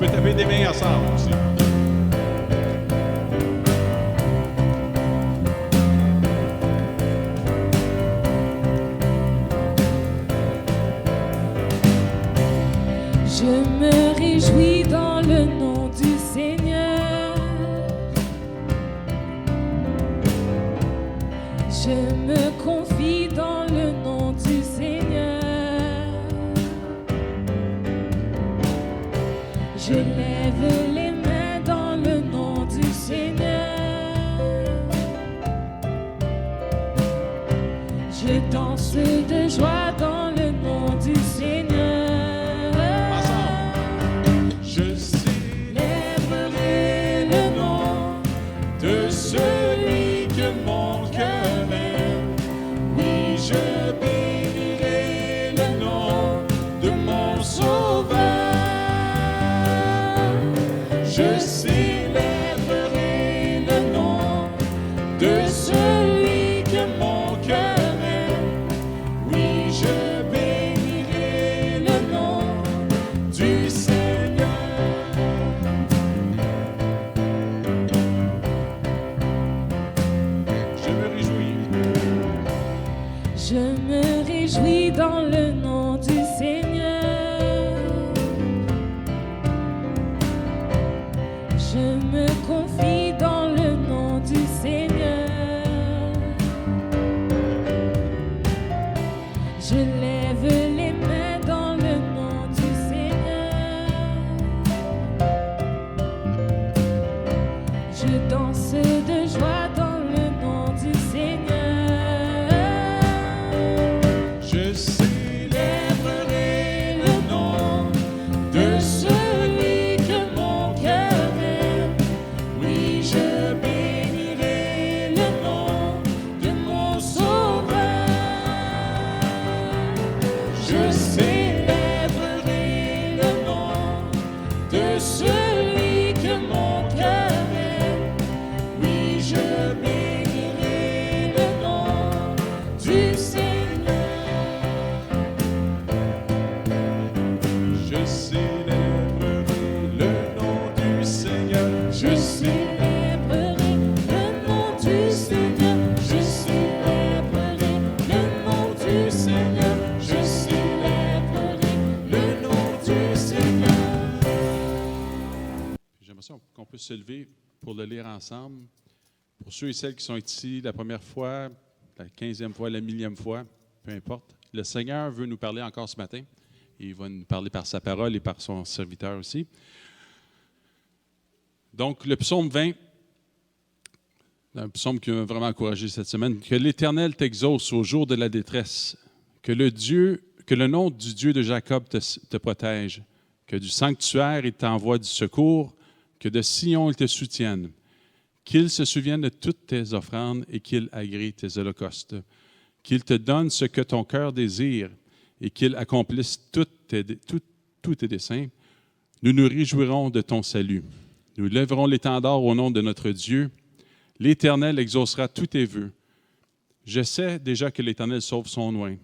peut taper des mains ensemble aussi. Je me réjouis dans le nom du Seigneur. Je me confie dans le nom du Seigneur. Je lève les mains dans le nom du Seigneur. Je danse de joie dans le nom du Seigneur. Je célébrerai le nom de celui que mon cœur aime. Oui, je bénirai le nom de mon Sauveur. Je célébrerai le nom de celui que mon cœur aime. Oui, je bénirai le nom du Seigneur. Je me réjouis. Je me réjouis dans le nom du Seigneur. Je me confie dans le nom du Seigneur. Je lève les mains dans le nom du Seigneur. Je danse de joie dans le nom du Seigneur. Je célébrerai le nom de celui que mon cœur aime. Oui, je bénirai le nom de mon Sauveur. Je célébrerai le nom de celui que mon cœur aime. Oui, je bénirai le nom du Seigneur. Je célébrerai le nom du Seigneur. Je célébrerai le nom du Seigneur. Je célébrerai le nom du Seigneur. Je célébrerai le nom du Seigneur. J'aimerais ça qu'on puisse se lever pour le lire ensemble. Pour ceux et celles qui sont ici la première fois, la 15e fois, la 1000e fois, peu importe. Le Seigneur veut nous parler encore ce matin. Il va nous parler par sa parole et par son serviteur aussi. Donc, le psaume 20, un psaume qui m'a vraiment encouragé cette semaine. Que l'Éternel t'exauce au jour de la détresse. Que le nom du Dieu de Jacob te protège. Que du sanctuaire il t'envoie du secours. Que de Sion il te soutienne. Qu'il se souvienne de toutes tes offrandes et qu'il agrée tes holocaustes. Qu'il te donne ce que ton cœur désire et qu'il accomplisse tous tes desseins. Nous nous réjouirons de ton salut. Nous lèverons l'étendard au nom de notre Dieu. L'Éternel exaucera tous tes vœux. Je sais déjà que l'Éternel sauve son oint.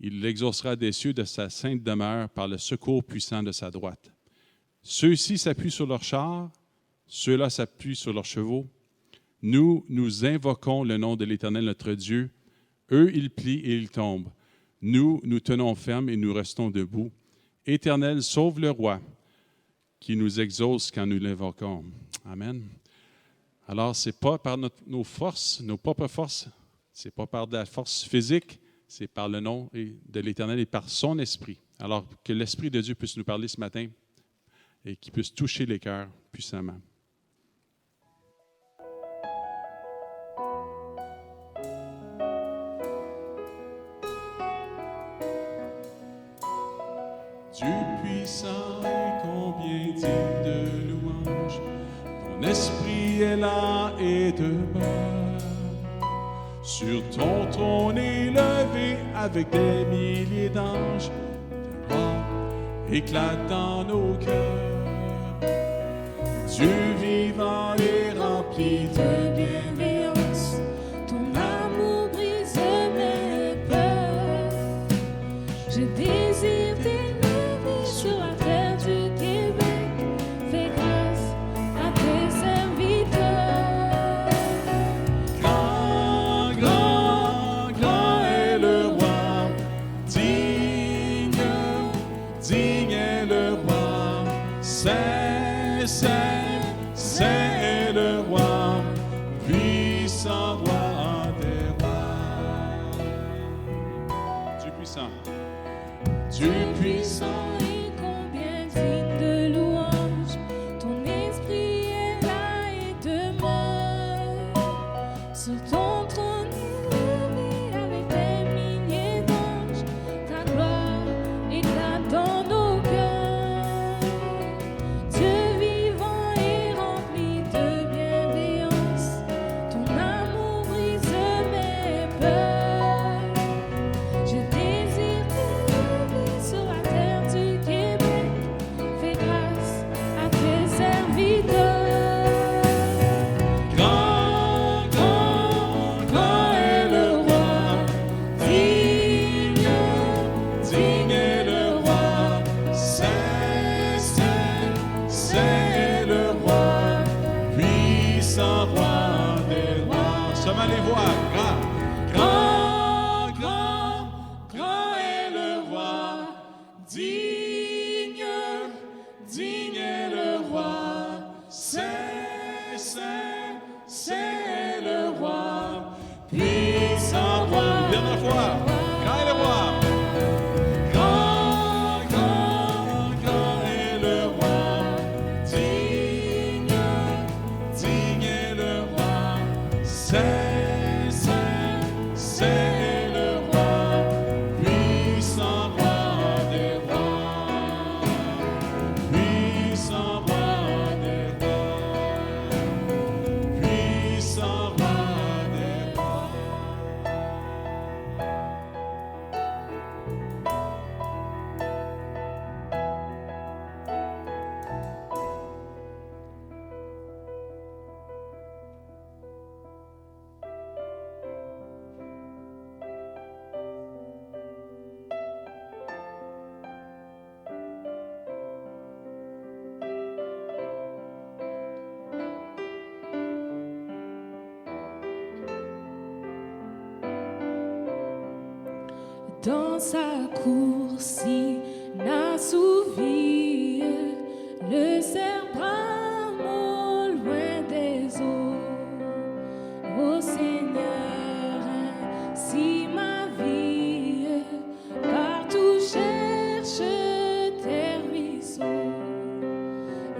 Il l'exaucera des cieux de sa sainte demeure par le secours puissant de sa droite. Ceux-ci s'appuient sur leurs chars, ceux-là s'appuient sur leurs chevaux. Nous invoquons le nom de l'Éternel notre Dieu. Eux, ils plient et ils tombent. Nous tenons ferme et nous restons debout. Éternel, sauve le roi qui nous exauce quand nous l'invoquons. Amen. Alors, ce n'est pas par nos forces, nos propres forces, ce n'est pas par de la force physique, c'est par le nom de l'Éternel et par son esprit. Alors, que l'Esprit de Dieu puisse nous parler ce matin et qu'il puisse toucher les cœurs puissamment. Dieu puissant et combien digne de louange, ton esprit est là et demeure. Sur ton trône élevé avec des milliers d'anges, ta gloire éclate dans nos cœurs. Dieu vivant et rempli de bienveillance, Ton amour brise mes peurs. Je désire t'élever sur la terre du Québec, puissant. Dieu puissant et combien digne de louange, ton esprit est là et demeure sur ton trône élevé avec des milliers d'anges. Ta gloire éclate dans nos cœurs. Dieu vivant et rempli de bienveillance, ton amour brise mes peurs. Je désire t'élever sur la terre du Québec. Fais grâce à tes serviteurs. Grand, grand, grand est le roi. Digne, digne est le roi. Saint, saint, saint est le roi, puissant roi des rois. Seulement les voix, grand, grand, grand, grand est le roi, digne, digne est le roi, saint, saint, saint est le roi, puissant roi. Dernière fois, grand est le roi. Grand, grand, grand est le roi, digne, digne est le roi, saint, saint, saint est le roi, puissant roi des rois, puissant roi des rois, puissant roi des rois. Dans sa course inassouvie, le cerf brame au loin des eaux. Ô Seigneur, ainsi ma vie partout cherche tes ruisseaux.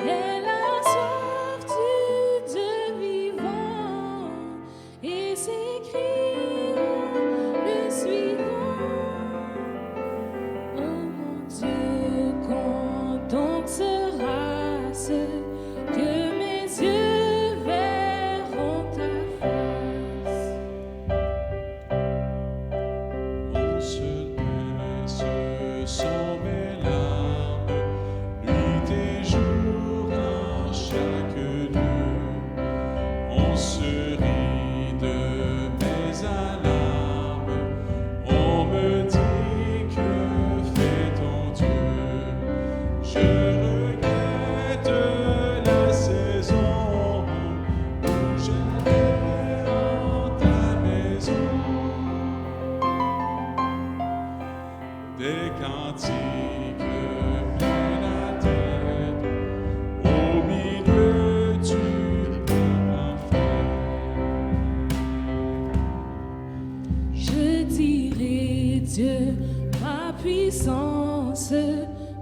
Elle a soif du Dieu vivant et ses cris le suivant. Oh mon Dieu, quand donc sera-ce que mes yeux verront ta face? Mon seul pain, ce sont mes larmes, nuit et jour en chaque lieu. On se rit de mes alarmes, on me dit que fait ton Dieu. Je regrette la saison où j'allais en ta maison. Des cantiques plein la tête, au milieu du peuple en fête. Je dirai Dieu, ma puissance,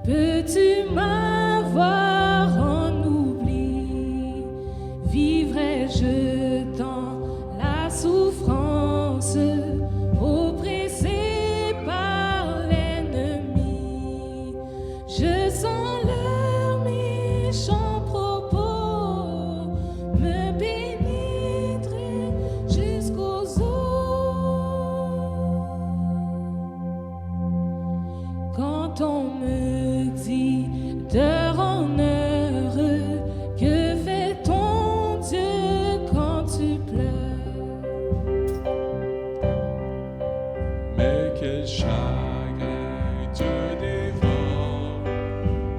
peux-tu m'avoir en oubli? Vivrai-je dans la souffrance, oppressé par l'ennemi? Je sens leurs méchants propos me pénétrer jusqu'aux os. Quand on me dit d'heure en heure, que fait ton Dieu quand tu pleures? Mais quel chagrin te dévore,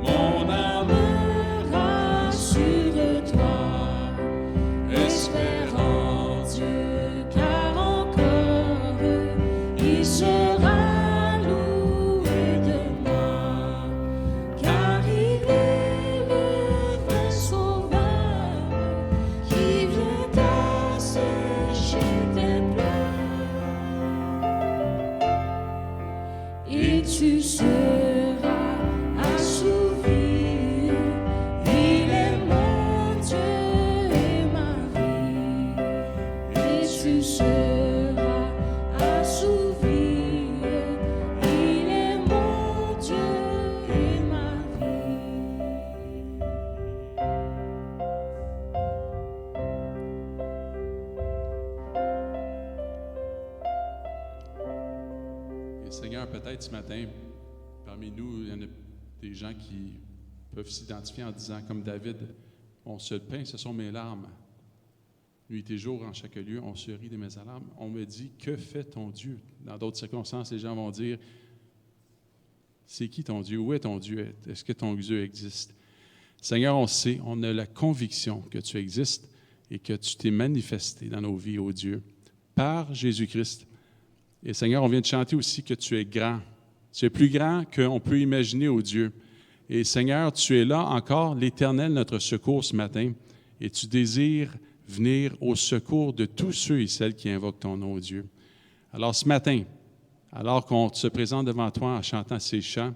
mon âme Rassure-toi, espère en Dieu, car encore il sera loué de moi, car il est le vrai sauveur qui vient assécher tes pleurs. Et Seigneur, peut-être ce matin, parmi nous, il y en a des gens qui peuvent s'identifier en disant, comme David, mon seul pain, ce sont mes larmes. Nuit et jour, en chaque lieu, on se rit de mes alarmes. On me dit, que fait ton Dieu? Dans d'autres circonstances, les gens vont dire, c'est qui ton Dieu? Où est ton Dieu? Est-ce que ton Dieu existe? Seigneur, on sait, on a la conviction que tu existes et que tu t'es manifesté dans nos vies, ô Dieu, par Jésus-Christ. Et Seigneur, on vient de chanter aussi que tu es grand. Tu es plus grand qu'on peut imaginer, ô Dieu. Et Seigneur, tu es là encore, l'Éternel, notre secours ce matin, et tu désires venir au secours de tous ceux et celles qui invoquent ton nom, ô Dieu. Alors ce matin, alors qu'on se présente devant toi en chantant ces chants,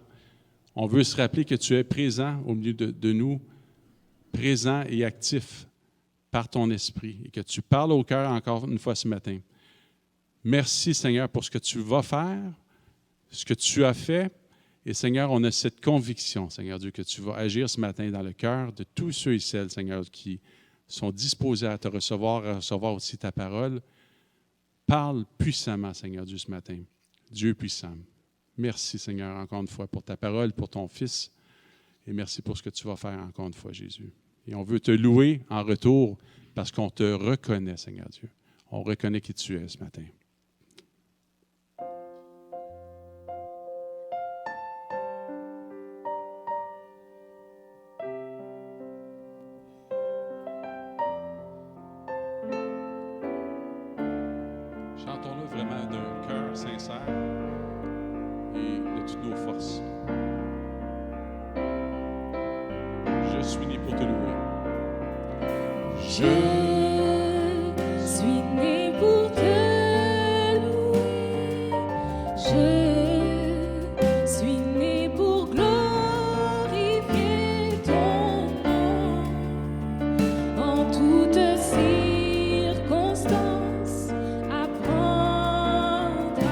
on veut se rappeler que tu es présent au milieu de nous, présent et actif par ton esprit, et que tu parles au cœur encore une fois ce matin. Merci, Seigneur, pour ce que tu vas faire, ce que tu as fait. Et Seigneur, on a cette conviction, Seigneur Dieu, que tu vas agir ce matin dans le cœur de tous ceux et celles, Seigneur, qui sont disposés à te recevoir, à recevoir aussi ta parole. Parle puissamment, Seigneur Dieu, ce matin. Dieu puissant. Merci, Seigneur, encore une fois, pour ta parole, pour ton Fils. Et merci pour ce que tu vas faire encore une fois, Jésus. Et on veut te louer en retour parce qu'on te reconnaît, Seigneur Dieu. On reconnaît qui tu es ce matin. Chantons-le vraiment d'un cœur sincère et de toutes nos forces. Je suis né pour te louer. Je suis né pour te louer. Je suis né pour glorifier ton nom. En toutes circonstances, apprendre à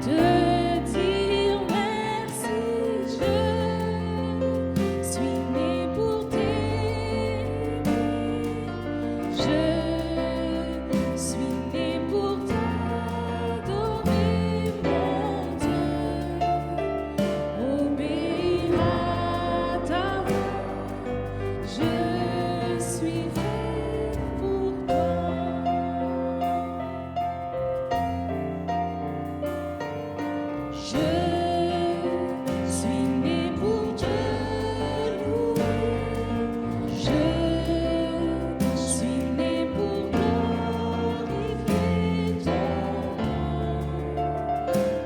te dire merci. Je suis né pour t'aimer. Je suis né pour t'adorer, mon Dieu. Obéir à ta voix. Je suis fait pour toi. Je suis né pour te louer. Je suis né pour glorifier ton nom.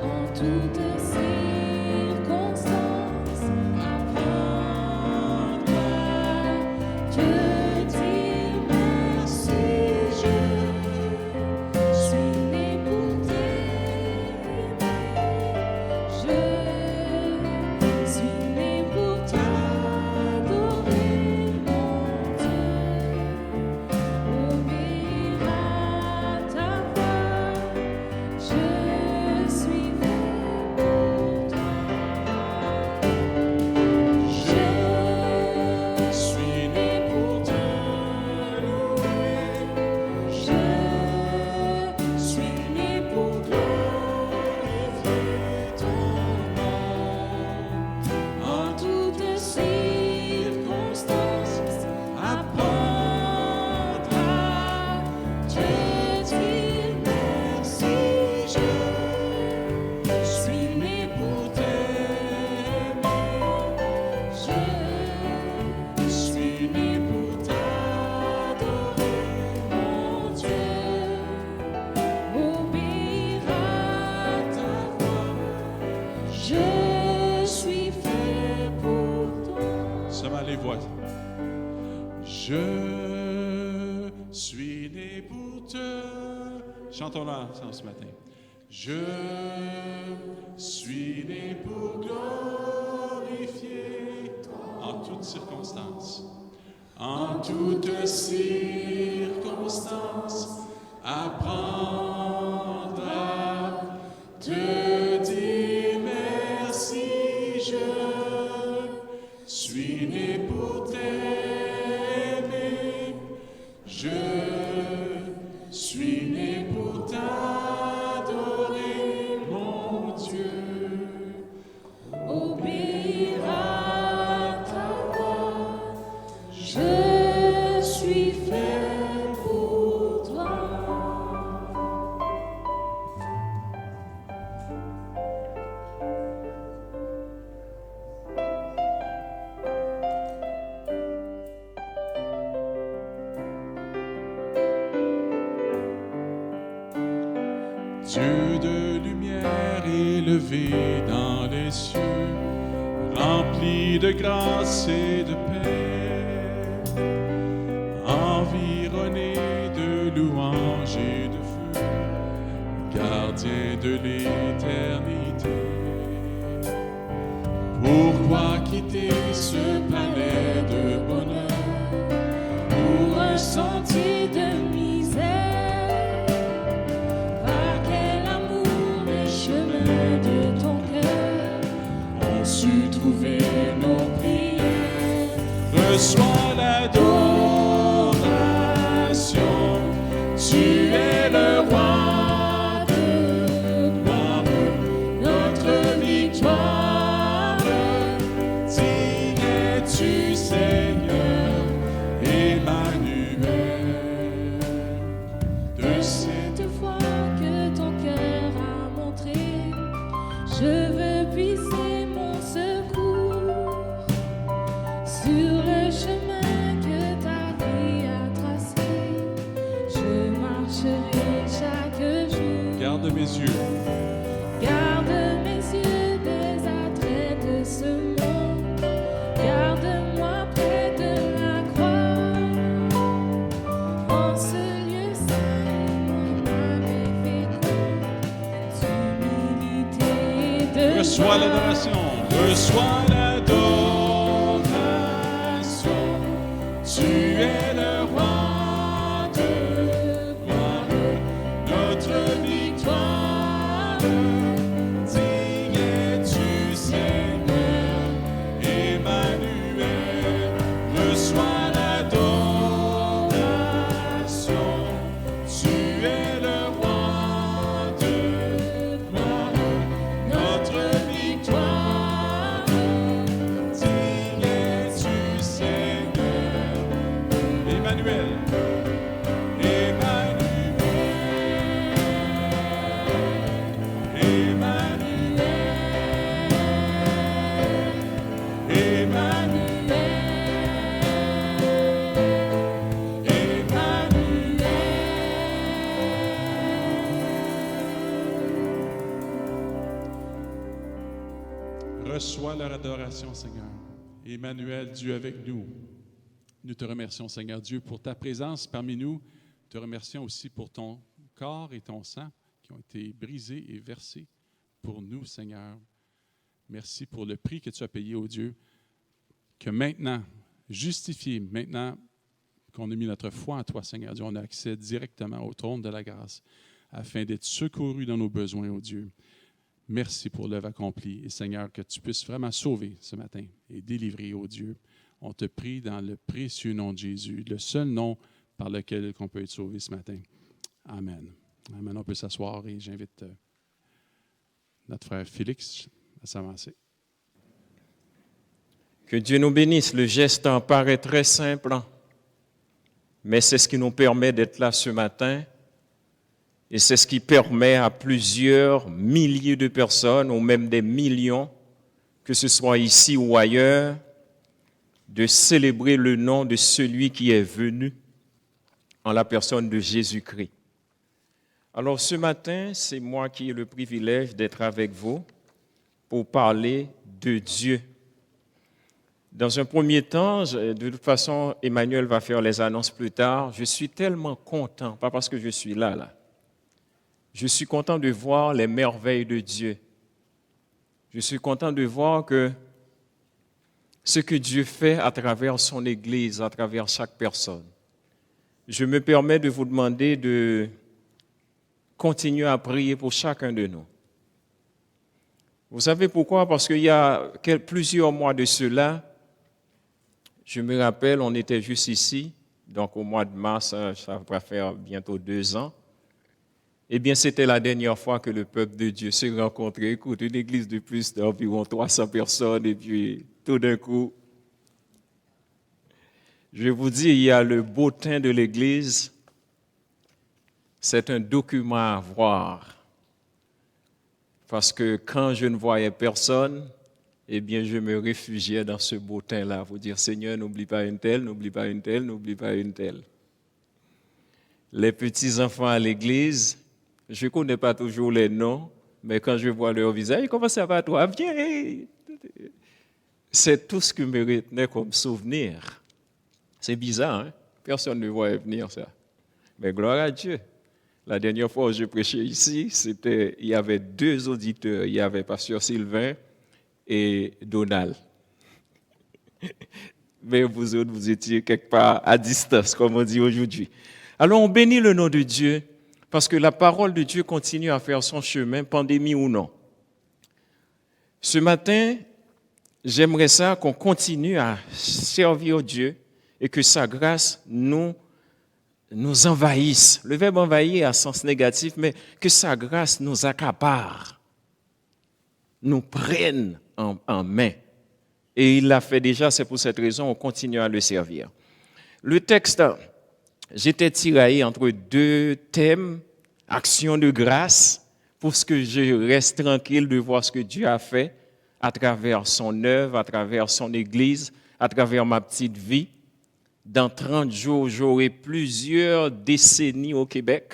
En toutes circonstances, apprendre à te dire merci. Je suis né pour t'aimer. Je suis né pour t'adorer, mon Dieu. Obéir à ta voix. Je suis fait pour toi. Je suis né pour te louer. Je suis né pour glorifier ton nom. En toutes circonstances, apprendre à te dire merci. Je suis né pour t'aimer. Je suis né pour t'adorer, mon Dieu. Obéir à ta voix. Je suis fait pour toi. Seulement les voix. Je suis né pour te... Chantons-la ensemble ce matin. Je suis né pour glorifier en toutes circonstances. En toutes circonstances, apprendre à te dire merci. Je suis né pour t'aimer. Je suis né pour t'adorer, mon Dieu de lumière élevé dans les cieux, rempli de grâce et de paix, environné de louanges et de feu, gardien de l'éternité. Pourquoi quitter ce palais de bonheur pour un sentier de misère? Par quel amour les chemins de ton cœur ont su trouver nos prières? Reçois l'adoration, tu es le roi de gloire, notre victoire. Digne es-tu, Seigneur, Emmanuel. De cette foi que ton cœur a montré, je veux puiser mon secours sur le chemin que ta vie a tracé. Je marcherai chaque jour. Garde mes yeux. Garde mes yeux des attraits de ce monde. Garde-moi près de la croix. En ce lieu saint, mon âme est féconde d'humilité et de Reçois l'adoration. Reçois l'adoration. Tu es le roi de gloire, notre victoire. Digne es-tu, Seigneur, Emmanuel. Reçois l'adoration. Tu es le roi de gloire, notre victoire. Digne es-tu, Seigneur, Emmanuel. Reçois leur adoration, Seigneur. Emmanuel, Dieu avec nous. Nous te remercions, Seigneur Dieu, pour ta présence parmi nous. Nous te remercions aussi pour ton corps et ton sang qui ont été brisés et versés pour nous, Seigneur. Merci pour le prix que tu as payé, ô Dieu, que maintenant, justifié, maintenant qu'on a mis notre foi en toi, Seigneur Dieu, on a accès directement au trône de la grâce afin d'être secourus dans nos besoins, ô Dieu. Merci pour l'œuvre accomplie. Et Seigneur, que tu puisses vraiment sauver ce matin et délivrer, ô Dieu. On te prie dans le précieux nom de Jésus, le seul nom par lequel on peut être sauvé ce matin. Amen. Amen. On peut s'asseoir et j'invite notre frère Félix à s'avancer. Que Dieu nous bénisse. Le geste en paraît très simple, mais c'est ce qui nous permet d'être là ce matin. Et c'est ce qui permet à plusieurs milliers de personnes, ou même des millions, que ce soit ici ou ailleurs, de célébrer le nom de celui qui est venu en la personne de Jésus-Christ. Alors ce matin, c'est moi qui ai le privilège d'être avec vous pour parler de Dieu. Dans un premier temps, de toute façon, Emmanuel va faire les annonces plus tard. Je suis tellement content, pas parce que je suis là. Je suis content de voir les merveilles de Dieu. Je suis content de voir que ce que Dieu fait à travers son Église, à travers chaque personne. Je me permets de vous demander de continuer à prier pour chacun de nous. Vous savez pourquoi? Parce qu'il y a plusieurs mois de cela, je me rappelle, on était juste ici, donc au mois de mars, ça va faire bientôt 2 ans. Eh bien, c'était la dernière fois que le peuple de Dieu s'est rencontré. Écoute, une église de plus d'environ 300 personnes, et puis tout d'un coup, je vous dis, il y a le beau teint de l'église. C'est un document à voir. Parce que quand je ne voyais personne, eh bien, je me réfugiais dans ce beau teint-là. Vous dire, Seigneur, n'oublie pas une telle, n'oublie pas une telle, n'oublie pas une telle. Les petits-enfants à l'église, Je ne connais pas toujours les noms, mais quand je vois leur visage, comment ça va toi? Viens! C'est tout ce que me retenait comme souvenir. C'est bizarre, hein? Personne ne voyait venir ça. Mais gloire à Dieu. La dernière fois où je prêchais ici, il y avait 2 auditeurs. Il y avait Pasteur Sylvain et Donald. Mais vous autres, vous étiez quelque part à distance, comme on dit aujourd'hui. Alors on bénit le nom de Dieu, parce que la parole de Dieu continue à faire son chemin, pandémie ou non. Ce matin, j'aimerais ça qu'on continue à servir Dieu et que sa grâce nous envahisse. Le verbe envahir a sens négatif, mais que sa grâce nous accapare, nous prenne en main. Et il l'a fait déjà, c'est pour cette raison qu'on continue à le servir. Le texte, j'étais tiraillé entre 2 thèmes, action de grâce, pour ce que je reste tranquille de voir ce que Dieu a fait à travers son œuvre, à travers son Église, à travers ma petite vie. Dans 30 jours, j'aurai plusieurs décennies au Québec.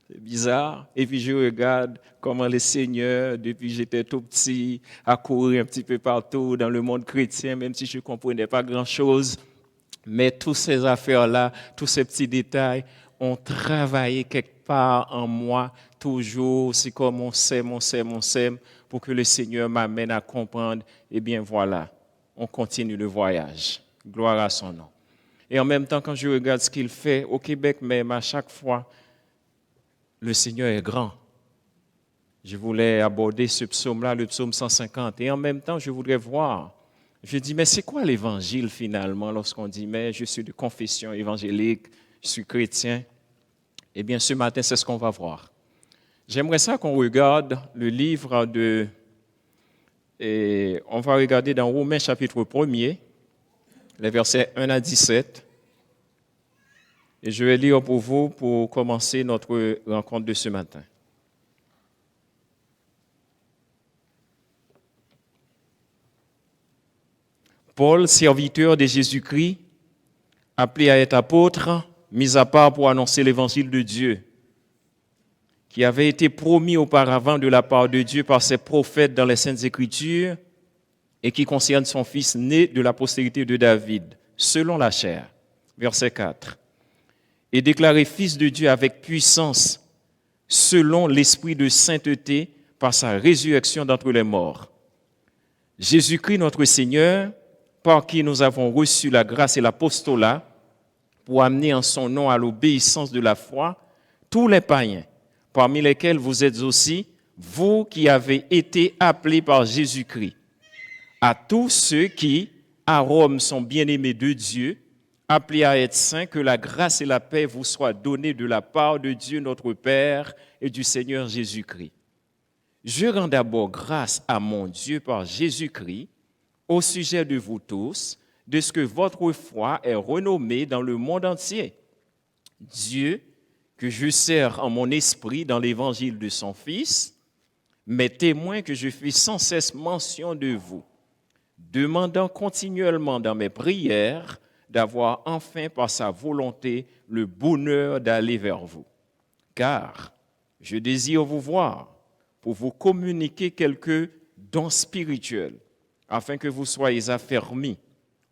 C'est bizarre. Et puis je regarde comment le Seigneur, depuis que j'étais tout petit, a couru un petit peu partout dans le monde chrétien, même si je ne comprenais pas grand-chose. Mais toutes ces affaires-là, tous ces petits détails ont travaillé quelque part en moi. Toujours, c'est comme on sème, pour que le Seigneur m'amène à comprendre. Eh bien voilà, on continue le voyage. Gloire à son nom. Et en même temps, quand je regarde ce qu'il fait au Québec, même à chaque fois, le Seigneur est grand. Je voulais aborder ce psaume-là, le psaume 150. Et en même temps, je voudrais voir. Je dis, mais c'est quoi l'évangile finalement lorsqu'on dit, mais je suis de confession évangélique, je suis chrétien? Eh bien, ce matin, c'est ce qu'on va voir. J'aimerais ça qu'on regarde le livre et on va regarder dans Romains chapitre 1er, les versets 1 à 17. Et je vais lire pour vous pour commencer notre rencontre de ce matin. Paul, serviteur de Jésus-Christ, appelé à être apôtre, mis à part pour annoncer l'évangile de Dieu, qui avait été promis auparavant de la part de Dieu par ses prophètes dans les Saintes Écritures et qui concerne son fils né de la postérité de David, selon la chair. Verset 4. Et déclaré fils de Dieu avec puissance, selon l'esprit de sainteté, par sa résurrection d'entre les morts. Jésus-Christ, notre Seigneur, par qui nous avons reçu la grâce et l'apostolat, pour amener en son nom à l'obéissance de la foi tous les païens, parmi lesquels vous êtes aussi, vous qui avez été appelés par Jésus-Christ. À tous ceux qui, à Rome, sont bien-aimés de Dieu, appelés à être saints, que la grâce et la paix vous soient données de la part de Dieu notre Père et du Seigneur Jésus-Christ. Je rends d'abord grâce à mon Dieu par Jésus-Christ au sujet de vous tous, de ce que votre foi est renommée dans le monde entier. Dieu, que je sers en mon esprit dans l'évangile de son Fils, m'est témoin que je fais sans cesse mention de vous, demandant continuellement dans mes prières d'avoir enfin par sa volonté le bonheur d'aller vers vous. Car je désire vous voir pour vous communiquer quelques dons spirituels, afin que vous soyez affermis,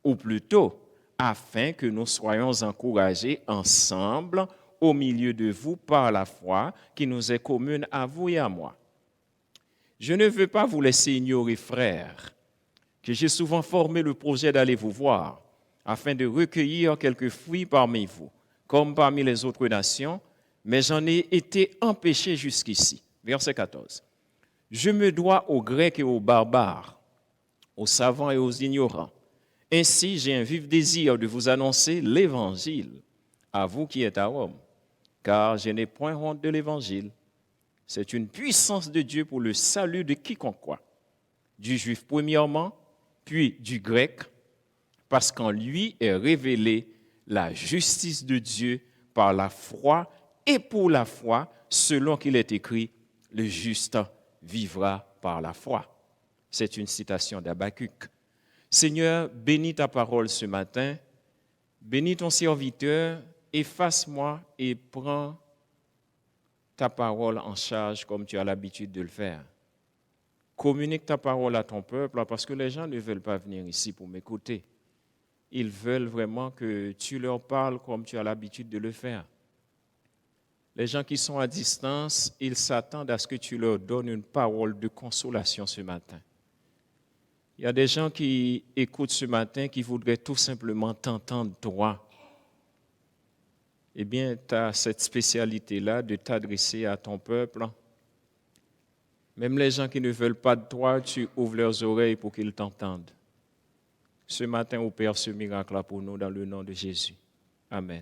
ou plutôt, afin que nous soyons encouragés ensemble au milieu de vous par la foi qui nous est commune à vous et à moi. Je ne veux pas vous laisser ignorer, frères, que j'ai souvent formé le projet d'aller vous voir, afin de recueillir quelques fruits parmi vous, comme parmi les autres nations, mais j'en ai été empêché jusqu'ici. Verset 14. Je me dois aux Grecs et aux barbares, aux savants et aux ignorants. Ainsi, j'ai un vif désir de vous annoncer l'Évangile, à vous qui êtes à Rome, car je n'ai point honte de l'Évangile. C'est une puissance de Dieu pour le salut de quiconque croit, du juif premièrement, puis du grec, parce qu'en lui est révélée la justice de Dieu par la foi et pour la foi, selon qu'il est écrit, le juste vivra par la foi. C'est une citation d'Habakkuk. Seigneur, bénis ta parole ce matin, bénis ton serviteur, efface-moi et prends ta parole en charge comme tu as l'habitude de le faire. Communique ta parole à ton peuple parce que les gens ne veulent pas venir ici pour m'écouter. Ils veulent vraiment que tu leur parles comme tu as l'habitude de le faire. Les gens qui sont à distance, ils s'attendent à ce que tu leur donnes une parole de consolation ce matin. Il y a des gens qui écoutent ce matin qui voudraient tout simplement t'entendre toi. Eh bien, tu as cette spécialité-là de t'adresser à ton peuple. Même les gens qui ne veulent pas de toi, tu ouvres leurs oreilles pour qu'ils t'entendent. Ce matin, opère ce miracle-là pour nous dans le nom de Jésus. Amen.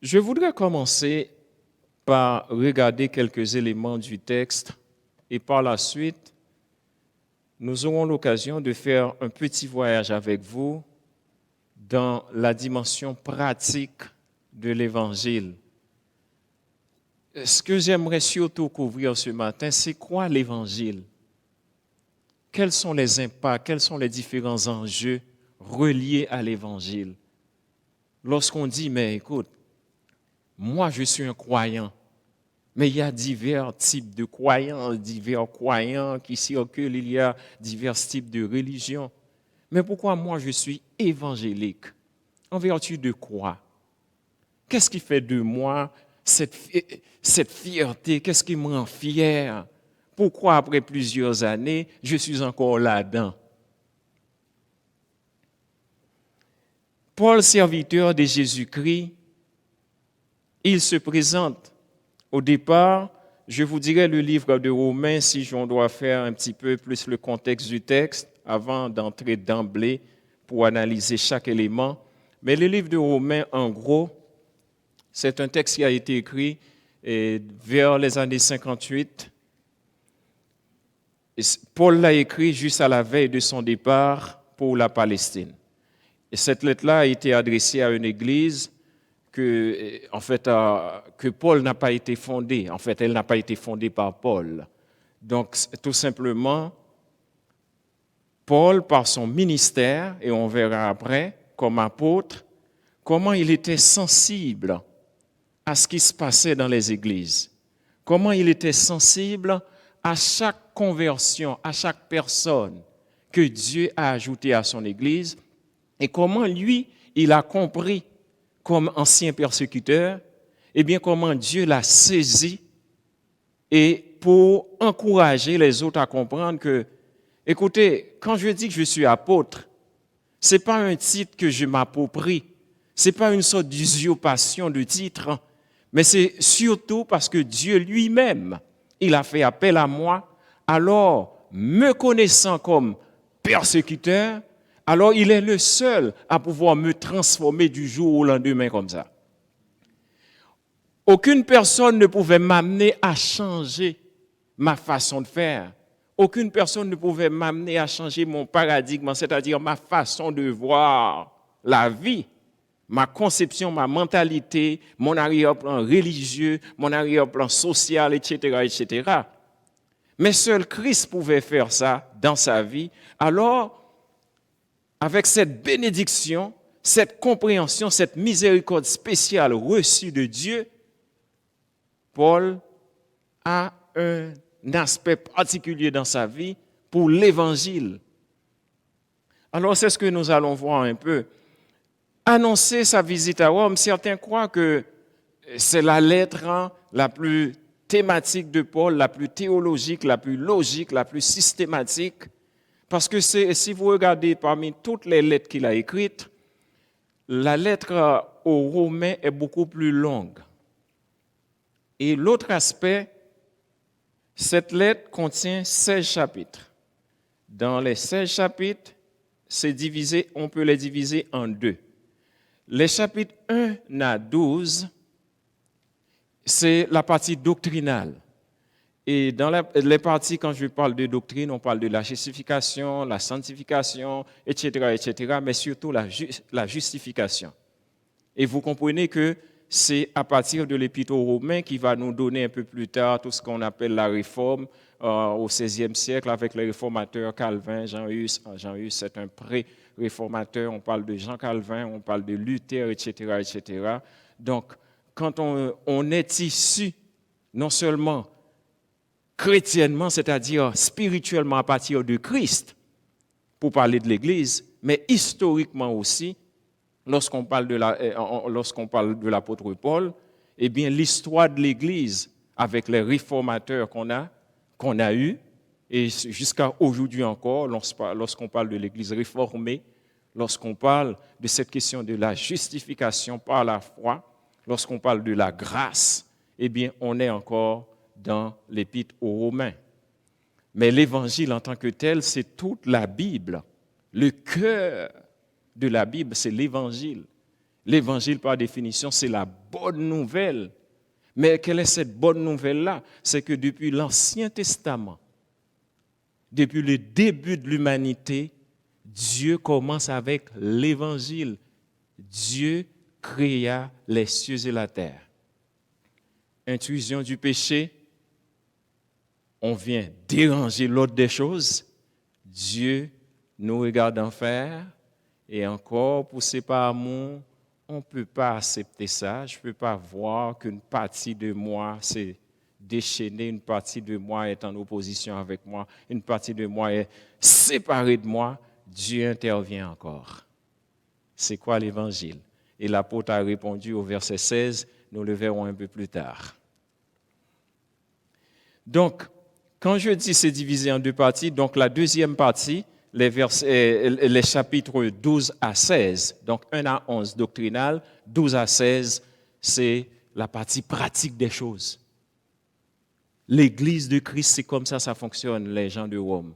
Je voudrais commencer par regarder quelques éléments du texte et par la suite, nous aurons l'occasion de faire un petit voyage avec vous dans la dimension pratique de l'Évangile. Ce que j'aimerais surtout couvrir ce matin, c'est quoi l'Évangile? Quels sont les impacts, quels sont les différents enjeux reliés à l'Évangile? Lorsqu'on dit, mais écoute, moi je suis un croyant, mais il y a divers types de croyants, divers croyants qui circulent, il y a divers types de religions. Mais pourquoi moi je suis évangélique? En vertu de quoi? Qu'est-ce qui fait de moi cette fierté? Qu'est-ce qui me rend fier? Pourquoi après plusieurs années, je suis encore là-dedans? Paul, serviteur de Jésus-Christ, il se présente. Au départ, je vous dirai le livre de Romains si on doit faire un petit peu plus le contexte du texte avant d'entrer d'emblée pour analyser chaque élément. Mais le livre de Romains, en gros, c'est un texte qui a été écrit vers les années 58. Paul l'a écrit juste à la veille de son départ pour la Palestine. Et cette lettre-là a été adressée à une église que Paul n'a pas été fondée. En fait, elle n'a pas été fondée par Paul. Donc, tout simplement, Paul, par son ministère, et on verra après, comme apôtre, comment il était sensible à ce qui se passait dans les églises. Comment il était sensible à chaque conversion, à chaque personne que Dieu a ajoutée à son église, et comment lui, il a compris comme ancien persécuteur, eh bien comment Dieu l'a saisi et pour encourager les autres à comprendre que, écoutez, quand je dis que je suis apôtre, ce n'est pas un titre que je m'approprie, ce n'est pas une sorte d'usurpation de titre, mais c'est surtout parce que Dieu lui-même, il a fait appel à moi, alors me connaissant comme persécuteur, alors il est le seul à pouvoir me transformer du jour au lendemain comme ça. Aucune personne ne pouvait m'amener à changer ma façon de faire. Aucune personne ne pouvait m'amener à changer mon paradigme, c'est-à-dire ma façon de voir la vie, ma conception, ma mentalité, mon arrière-plan religieux, mon arrière-plan social, etc., etc. Mais seul Christ pouvait faire ça dans sa vie. Alors, avec cette bénédiction, cette compréhension, cette miséricorde spéciale reçue de Dieu, Paul a un aspect particulier dans sa vie pour l'Évangile. Alors, c'est ce que nous allons voir un peu. Annoncer sa visite à Rome, certains croient que c'est la lettre la plus thématique de Paul, la plus théologique, la plus logique, la plus systématique. Parce que si vous regardez parmi toutes les lettres qu'il a écrites, la lettre aux Romains est beaucoup plus longue. Et l'autre aspect, cette lettre contient 16 chapitres. Dans les 16 chapitres, on peut les diviser en deux. Les chapitres 1 à 12, c'est la partie doctrinale. Et dans les parties, quand je parle de doctrine, on parle de la justification, la sanctification, etc., etc., mais surtout la justification. Et vous comprenez que c'est à partir de l'Épître aux Romains qui va nous donner un peu plus tard tout ce qu'on appelle la réforme au XVIe siècle avec les réformateurs Calvin, Jean Hus, c'est un réformateurs, on parle de Jean Calvin, on parle de Luther, etc., etc. Donc, quand on est issu, non seulement chrétiennement, c'est-à-dire spirituellement à partir de Christ, pour parler de l'Église, mais historiquement aussi, lorsqu'on parle de l'apôtre Paul, eh bien, l'histoire de l'Église avec les réformateurs qu'on a eus, et jusqu'à aujourd'hui encore, lorsqu'on parle de l'Église réformée, lorsqu'on parle de cette question de la justification par la foi, lorsqu'on parle de la grâce, eh bien, on est encore dans l'Épître aux Romains. Mais l'Évangile en tant que tel, c'est toute la Bible. Le cœur de la Bible, c'est l'Évangile. L'Évangile, par définition, c'est la bonne nouvelle. Mais quelle est cette bonne nouvelle-là? C'est que depuis l'Ancien Testament, depuis le début de l'humanité, Dieu commence avec l'Évangile. Dieu créa les cieux et la terre. Intrusion du péché, on vient déranger l'ordre des choses. Dieu nous regarde en faire et encore, poussé par amour, on ne peut pas accepter ça. Je ne peux pas voir qu'une partie de moi s'est déchaînée, une partie de moi est en opposition avec moi, une partie de moi est séparée de moi. Dieu intervient encore. C'est quoi l'Évangile? Et l'apôtre a répondu au verset 16, nous le verrons un peu plus tard. Donc, quand je dis c'est divisé en deux parties, donc la deuxième partie, les chapitres 12 à 16, donc 1 à 11 doctrinal, 12 à 16, c'est la partie pratique des choses. L'Église de Christ, c'est comme ça fonctionne, les gens de Rome.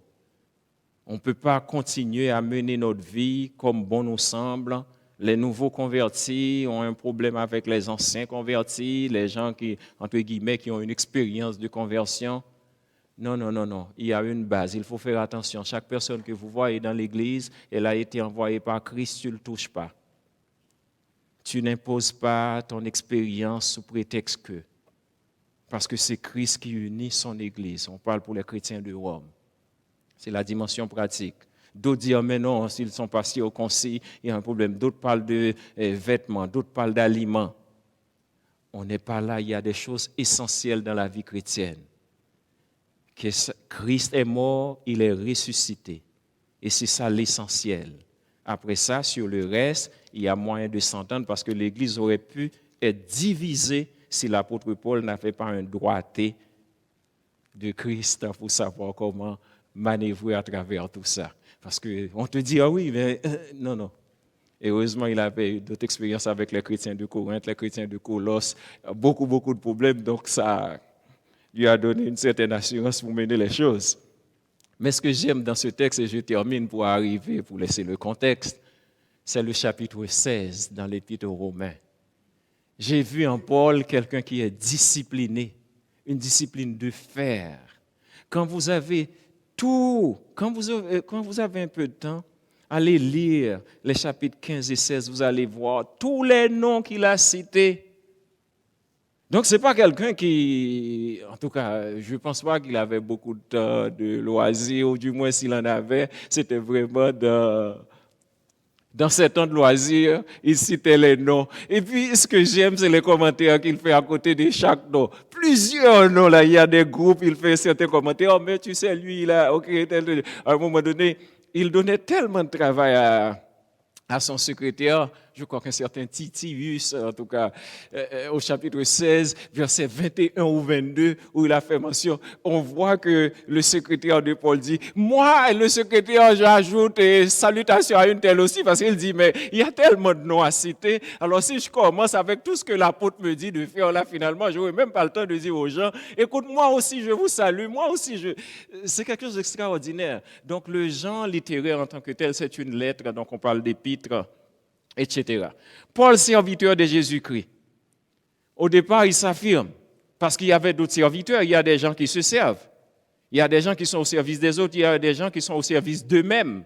On ne peut pas continuer à mener notre vie comme bon nous semble. Les nouveaux convertis ont un problème avec les anciens convertis, les gens qui, entre guillemets, qui ont une expérience de conversion. Non. Il y a une base. Il faut faire attention. Chaque personne que vous voyez dans l'Église, elle a été envoyée par Christ, tu ne le touches pas. Tu n'imposes pas ton expérience sous prétexte que. Parce que c'est Christ qui unit son Église. On parle pour les chrétiens de Rome. C'est la dimension pratique. D'autres disent, mais non, s'ils sont passés au concile, il y a un problème. D'autres parlent de vêtements, d'autres parlent d'aliments. On n'est pas là. Il y a des choses essentielles dans la vie chrétienne. Que Christ est mort, il est ressuscité. Et c'est ça l'essentiel. Après ça, sur le reste, il y a moyen de s'entendre parce que l'Église aurait pu être divisée si l'apôtre Paul n'avait pas un droité de Christ pour savoir comment manœuvrer à travers tout ça. Parce qu'on te dit, ah oui, mais non. Et heureusement, il avait eu d'autres expériences avec les chrétiens de Corinthe, les chrétiens de Colosse, beaucoup de problèmes, donc ça lui a donné une certaine assurance pour mener les choses. Mais ce que j'aime dans ce texte, et je termine pour arriver, pour laisser le contexte, c'est le chapitre 16 dans l'Épître aux Romains. J'ai vu en Paul quelqu'un qui est discipliné, une discipline de fer. Quand vous avez un peu de temps, allez lire les chapitres 15 et 16, vous allez voir tous les noms qu'il a cités. Donc, ce n'est pas quelqu'un qui, en tout cas, je ne pense pas qu'il avait beaucoup de temps de loisirs, ou du moins s'il en avait, c'était vraiment dans ces temps de loisirs, il citait les noms. Et puis, ce que j'aime, c'est les commentaires qu'il fait à côté de chaque nom. Plusieurs noms, là, il y a des groupes, il fait certains commentaires. Oh, mais tu sais, lui, il a, ok, à un moment donné, il donnait tellement de travail à son secrétaire, je crois qu'un certain Titius, en tout cas, au chapitre 16, verset 21 ou 22, où il a fait mention, on voit que le secrétaire de Paul dit, moi, le secrétaire, j'ajoute salutations à une telle aussi, parce qu'il dit, mais il y a tellement de noms à citer, alors si je commence avec tout ce que l'apôtre me dit de faire, là, finalement, je n'aurai même pas le temps de dire aux gens, écoute, moi aussi, je vous salue, moi aussi, c'est quelque chose d'extraordinaire. Donc, le genre littéraire en tant que tel, c'est une lettre, donc on parle d'épître, etc. Paul, serviteur de Jésus-Christ. Au départ, il s'affirme, parce qu'il y avait d'autres serviteurs, il y a des gens qui se servent. Il y a des gens qui sont au service des autres, il y a des gens qui sont au service d'eux-mêmes.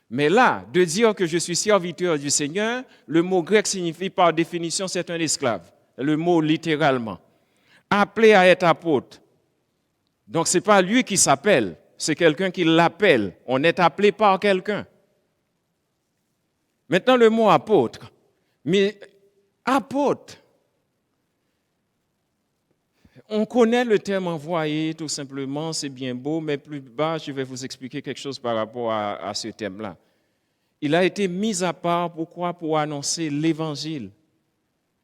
Mais là, de dire que je suis serviteur du Seigneur, le mot grec signifie par définition, c'est un esclave. Le mot littéralement. Appelé à être apôtre. Donc, ce n'est pas lui qui s'appelle, c'est quelqu'un qui l'appelle. On est appelé par quelqu'un. Maintenant, le mot apôtre. Mais apôtre, on connaît le terme envoyé, tout simplement, c'est bien beau, mais plus bas, je vais vous expliquer quelque chose par rapport à ce thème-là. Il a été mis à part, pourquoi? Pour annoncer l'évangile.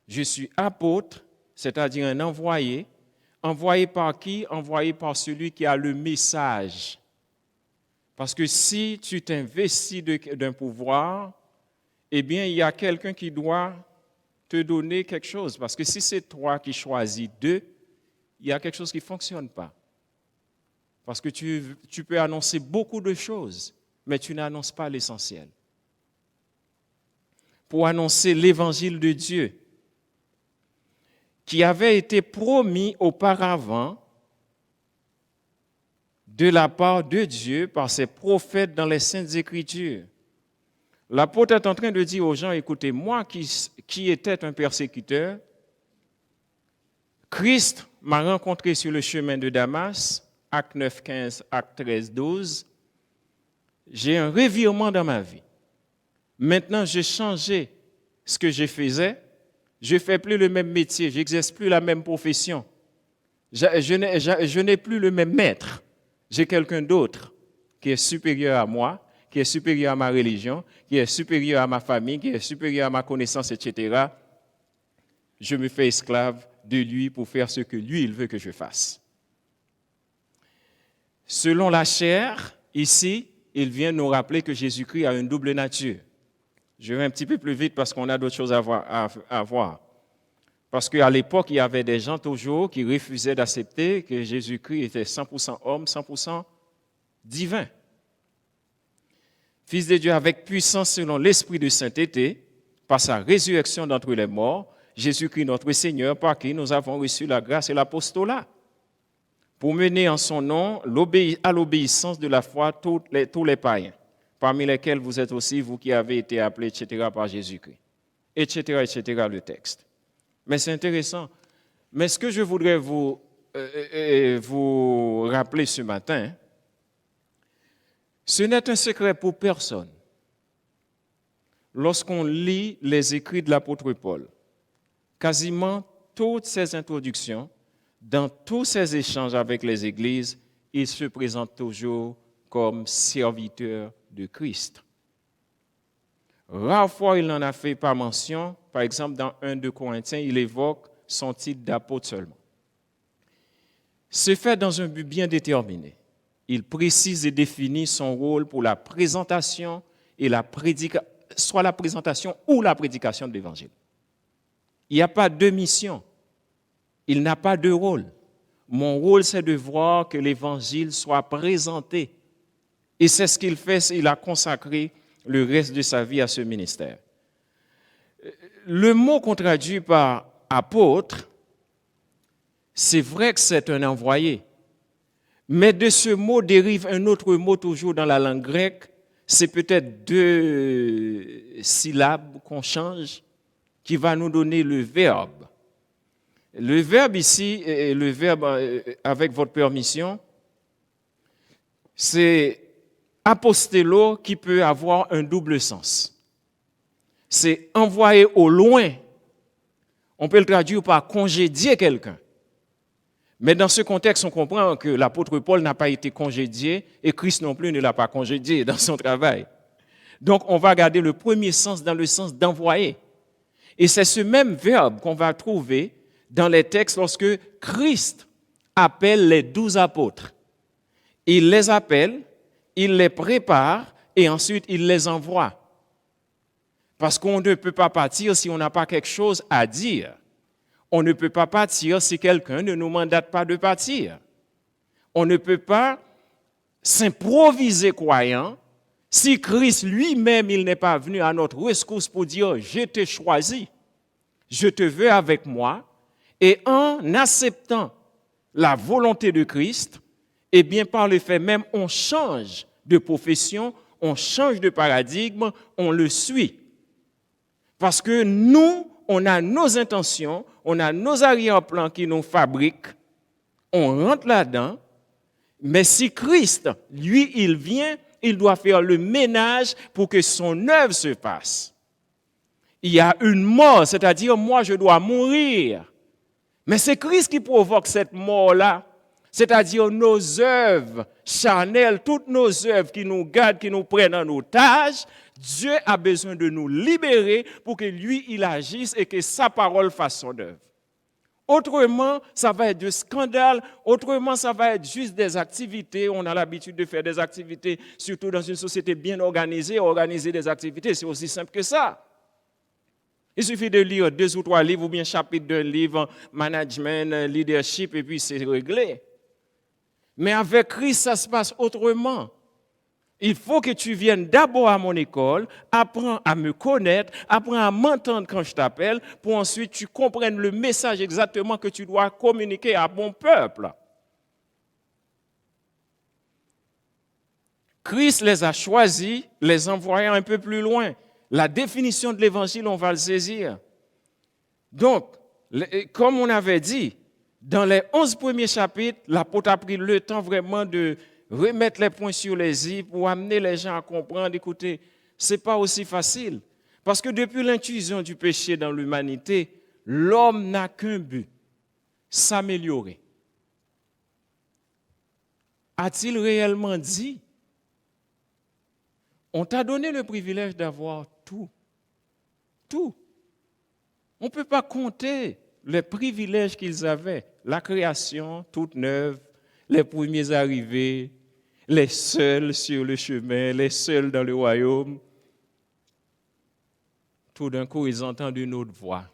Je suis apôtre, c'est-à-dire un envoyé. Envoyé par qui? Envoyé par celui qui a le message. Parce que si tu t'investis d'un pouvoir, eh bien, il y a quelqu'un qui doit te donner quelque chose. Parce que si c'est toi qui choisis d'eux, il y a quelque chose qui ne fonctionne pas. Parce que tu peux annoncer beaucoup de choses, mais tu n'annonces pas l'essentiel. Pour annoncer l'évangile de Dieu, qui avait été promis auparavant de la part de Dieu par ses prophètes dans les Saintes Écritures. L'apôtre est en train de dire aux gens, écoutez, moi qui étais un persécuteur, Christ m'a rencontré sur le chemin de Damas, acte 9, 15, acte 13, 12. J'ai un revirement dans ma vie. Maintenant, j'ai changé ce que je faisais. Je ne fais plus le même métier, je n'exerce plus la même profession. Je n'ai plus le même maître. J'ai quelqu'un d'autre qui est supérieur à moi, qui est supérieur à ma religion, qui est supérieur à ma famille, qui est supérieur à ma connaissance, etc. Je me fais esclave de lui pour faire ce que lui, il veut que je fasse. Selon la chair, ici, il vient nous rappeler que Jésus-Christ a une double nature. Je vais un petit peu plus vite parce qu'on a d'autres choses à voir. Parce qu'à l'époque, il y avait des gens toujours qui refusaient d'accepter que Jésus-Christ était 100% homme, 100% divin. Fils de Dieu avec puissance selon l'esprit de sainteté, par sa résurrection d'entre les morts, Jésus-Christ notre Seigneur, par qui nous avons reçu la grâce et l'apostolat, pour mener en son nom à l'obéissance de la foi tous les païens, parmi lesquels vous êtes aussi, vous qui avez été appelés, etc., par Jésus-Christ, etc., le texte. Mais c'est intéressant. Mais ce que je voudrais vous rappeler ce matin, ce n'est un secret pour personne. Lorsqu'on lit les écrits de l'apôtre Paul, quasiment toutes ses introductions, dans tous ses échanges avec les églises, il se présente toujours comme serviteur de Christ. Rare fois, il n'en a fait pas mention. Par exemple, dans 1-2 Corinthiens, il évoque son titre d'apôtre seulement. C'est fait dans un but bien déterminé. Il précise et définit son rôle pour la présentation et soit la présentation ou la prédication de l'Évangile. Il n'y a pas de mission. Il n'a pas de rôle. Mon rôle, c'est de voir que l'Évangile soit présenté. Et c'est ce qu'il fait, il a consacré le reste de sa vie à ce ministère. Le mot qu'on traduit par apôtre, c'est vrai que c'est un envoyé. Mais de ce mot dérive un autre mot toujours dans la langue grecque. C'est peut-être 2 syllabes qu'on change qui va nous donner le verbe. Le verbe ici, le verbe avec votre permission, c'est apostello qui peut avoir un double sens. C'est envoyer au loin. On peut le traduire par congédier quelqu'un. Mais dans ce contexte, on comprend que l'apôtre Paul n'a pas été congédié et Christ non plus ne l'a pas congédié dans son travail. Donc, on va garder le premier sens dans le sens d'envoyer. Et c'est ce même verbe qu'on va trouver dans les textes lorsque Christ appelle les 12 apôtres. Il les appelle, il les prépare et ensuite il les envoie. Parce qu'on ne peut pas partir si on n'a pas quelque chose à dire. On ne peut pas partir si quelqu'un ne nous mandate pas de partir. On ne peut pas s'improviser croyant si Christ lui-même, il n'est pas venu à notre rescousse pour dire « Je t'ai choisi, je te veux avec moi ». Et en acceptant la volonté de Christ, eh bien par le fait même, on change de profession, on change de paradigme, on le suit. Parce que nous, on a nos intentions, on a nos arrière-plans qui nous fabriquent, on rentre là-dedans, mais si Christ, lui, il vient, il doit faire le ménage pour que son œuvre se fasse. il y a une mort, c'est-à-dire moi je dois mourir. Mais c'est Christ qui provoque cette mort-là, c'est-à-dire nos œuvres charnelles, toutes nos œuvres qui nous gardent, qui nous prennent en otage. Dieu a besoin de nous libérer pour que lui, il agisse et que sa parole fasse son œuvre. Autrement, ça va être du scandale. Autrement, ça va être juste des activités. On a l'habitude de faire des activités, surtout dans une société bien organisée. Organiser des activités, c'est aussi simple que ça. Il suffit de lire 2 ou 3 livres ou bien chapitre d'un livre, management, leadership, et puis c'est réglé. Mais avec Christ, ça se passe autrement. Il faut que tu viennes d'abord à mon école, apprends à me connaître, apprends à m'entendre quand je t'appelle, pour ensuite tu comprennes le message exactement que tu dois communiquer à mon peuple. Christ les a choisis, les envoyant un peu plus loin. La définition de l'évangile, on va le saisir. Donc, comme on avait dit, dans les 11 premiers chapitres, l'apôtre a pris le temps vraiment de remettre les points sur les i pour amener les gens à comprendre, écoutez, ce n'est pas aussi facile. Parce que depuis l'intrusion du péché dans l'humanité, l'homme n'a qu'un but, s'améliorer. A-t-il réellement dit? On t'a donné le privilège d'avoir tout. Tout. On ne peut pas compter les privilèges qu'ils avaient. La création toute neuve, les premiers arrivés, les seuls sur le chemin, les seuls dans le royaume. Tout d'un coup, ils entendent une autre voix.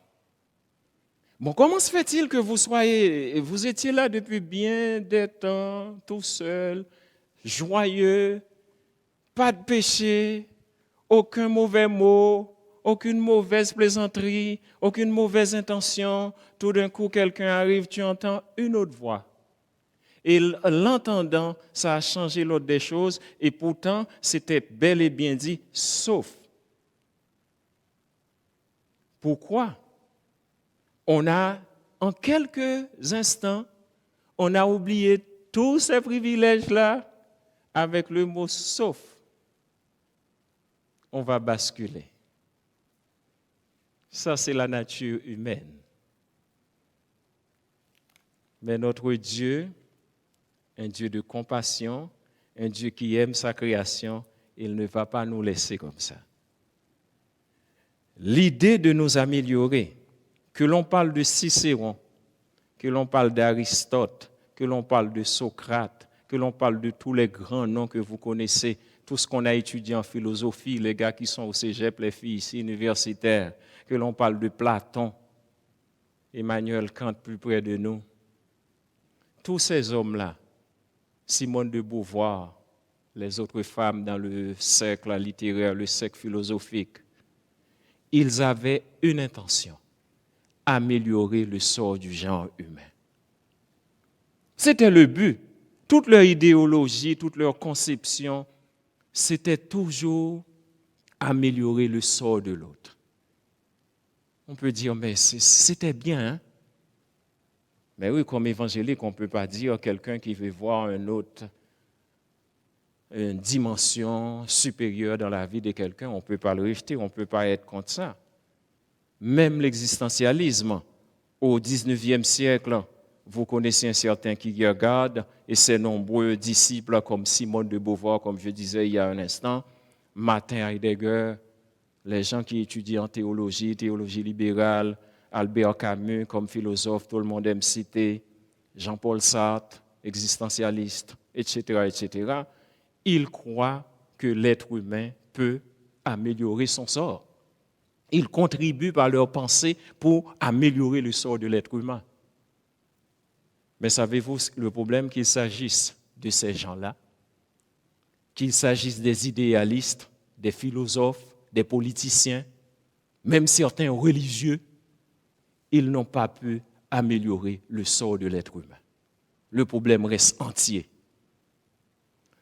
Bon, comment se fait-il que vous étiez là depuis bien des temps, tout seul, joyeux, pas de péché, aucun mauvais mot, aucune mauvaise plaisanterie, aucune mauvaise intention. Tout d'un coup, quelqu'un arrive, tu entends une autre voix. Et l'entendant, ça a changé l'ordre des choses, et pourtant, c'était bel et bien dit, sauf. Pourquoi? On a, en quelques instants, on a oublié tous ces privilèges-là avec le mot sauf. On va basculer. Ça, c'est la nature humaine. Mais notre Dieu, un Dieu de compassion, un Dieu qui aime sa création, il ne va pas nous laisser comme ça. L'idée de nous améliorer, que l'on parle de Cicéron, que l'on parle d'Aristote, que l'on parle de Socrate, que l'on parle de tous les grands noms que vous connaissez, tout ce qu'on a étudié en philosophie, les gars qui sont au cégep, les filles ici universitaires, que l'on parle de Platon, Emmanuel Kant plus près de nous. Tous ces hommes-là, Simone de Beauvoir, les autres femmes dans le cercle littéraire, le cercle philosophique, ils avaient une intention, améliorer le sort du genre humain. C'était le but. Toute leur idéologie, toute leur conception, c'était toujours améliorer le sort de l'autre. On peut dire, mais c'était bien, hein? Mais oui, comme évangélique, on ne peut pas dire quelqu'un qui veut voir une dimension supérieure dans la vie de quelqu'un, on ne peut pas le rejeter, on ne peut pas être contre ça. Même l'existentialisme, au XIXe siècle, vous connaissez un certain Kierkegaard et ses nombreux disciples comme Simone de Beauvoir, comme je disais il y a un instant, Martin Heidegger, les gens qui étudient en théologie libérale, Albert Camus comme philosophe, tout le monde aime citer, Jean-Paul Sartre, existentialiste, etc., etc. Ils croient que l'être humain peut améliorer son sort. Ils contribuent par leur pensée pour améliorer le sort de l'être humain. Mais savez-vous le problème qu'il s'agisse de ces gens-là, qu'il s'agisse des idéalistes, des philosophes, des politiciens, même certains religieux, ils n'ont pas pu améliorer le sort de l'être humain. Le problème reste entier.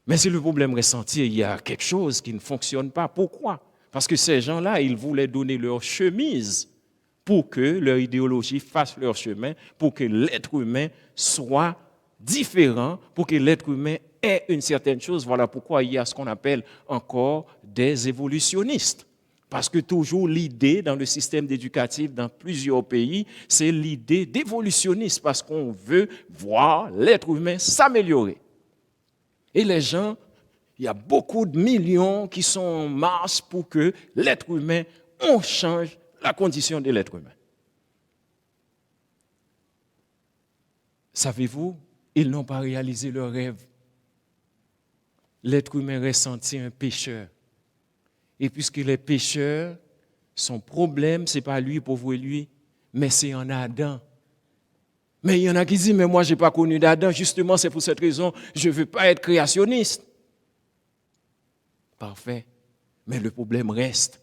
Mais si le problème reste entier, il y a quelque chose qui ne fonctionne pas. Pourquoi? Parce que ces gens-là, ils voulaient donner leur chemise pour que leur idéologie fasse leur chemin, pour que l'être humain soit différent, pour que l'être humain ait une certaine chose. Voilà pourquoi il y a ce qu'on appelle encore des évolutionnistes. Parce que toujours l'idée dans le système éducatif dans plusieurs pays, c'est l'idée d'évolutionniste parce qu'on veut voir l'être humain s'améliorer. Et les gens, il y a beaucoup de millions qui sont en marche pour que l'être humain, on change la condition de l'être humain. Savez-vous, ils n'ont pas réalisé leur rêve. L'être humain ressentit un pécheur. Et puisqu'il est pécheur, son problème, ce n'est pas lui, pauvre lui, mais c'est en Adam. Mais il y en a qui disent, mais moi, je n'ai pas connu d'Adam. Justement, c'est pour cette raison, je ne veux pas être créationniste. Parfait. Mais le problème reste.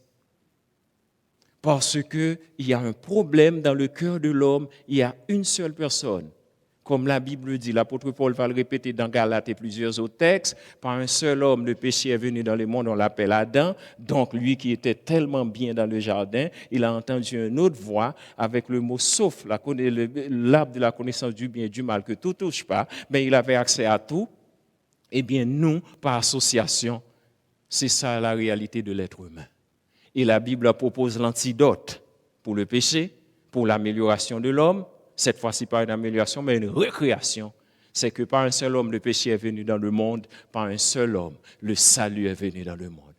Parce qu'il y a un problème dans le cœur de l'homme, il y a une seule personne. Comme la Bible dit, l'apôtre Paul va le répéter dans Galates et plusieurs autres textes, par un seul homme, le péché est venu dans le monde, on l'appelle Adam. Donc lui qui était tellement bien dans le jardin, il a entendu une autre voix avec le mot sauf, l'arbre de la connaissance du bien et du mal que tout touche pas, mais il avait accès à tout. Eh bien nous, par association, c'est ça la réalité de l'être humain. Et la Bible propose l'antidote pour le péché, pour l'amélioration de l'homme. Cette fois-ci, pas une amélioration, mais une recréation. C'est que par un seul homme, le péché est venu dans le monde. Par un seul homme, le salut est venu dans le monde.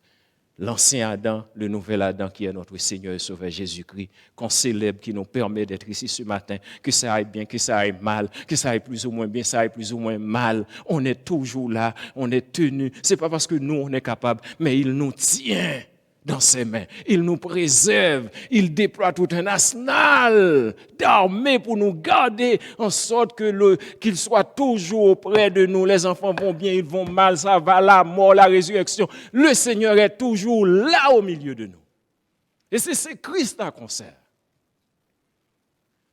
L'ancien Adam, le nouvel Adam qui est notre Seigneur et Sauveur Jésus-Christ, qu'on célèbre, qui nous permet d'être ici ce matin, que ça aille bien, que ça aille mal, que ça aille plus ou moins bien, ça aille plus ou moins mal. On est toujours là, on est tenu. C'est pas parce que nous, on est capable, mais il nous tient dans ses mains. Il nous préserve. Il déploie tout un arsenal d'armées pour nous garder en sorte qu'il soit toujours auprès de nous. Les enfants vont bien, ils vont mal, ça va, la mort, la résurrection. Le Seigneur est toujours là au milieu de nous. Et c'est Christ à concert.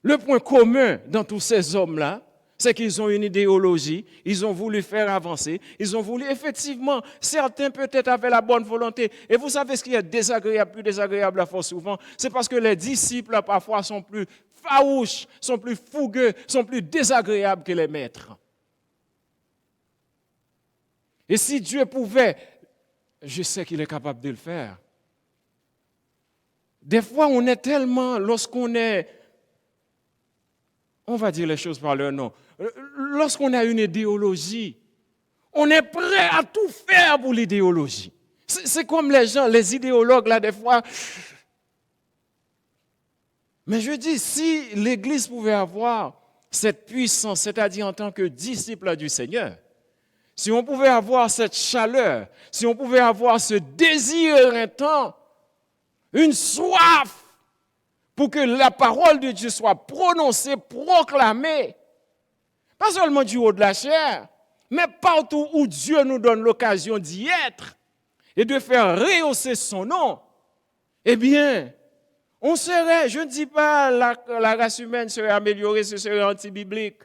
Le point commun dans tous ces hommes-là, c'est qu'ils ont une idéologie, ils ont voulu faire avancer, ils ont voulu, effectivement, certains peut-être avaient la bonne volonté. Et vous savez ce qui est désagréable, plus désagréable à fort souvent, c'est parce que les disciples parfois sont plus farouches, sont plus fougueux, sont plus désagréables que les maîtres. Et si Dieu pouvait, je sais qu'il est capable de le faire. Des fois, on est tellement, lorsqu'on est, on va dire les choses par leur nom, lorsqu'on a une idéologie, on est prêt à tout faire pour l'idéologie. C'est comme les gens, les idéologues, là, des fois. Mais je dis, si l'Église pouvait avoir cette puissance, c'est-à-dire en tant que disciple du Seigneur, si on pouvait avoir cette chaleur, si on pouvait avoir ce désir intense, une soif, pour que la parole de Dieu soit prononcée, proclamée, pas seulement du haut de la chair, mais partout où Dieu nous donne l'occasion d'y être et de faire rehausser son nom, eh bien, on serait, je ne dis pas la race humaine serait améliorée, ce serait anti-biblique,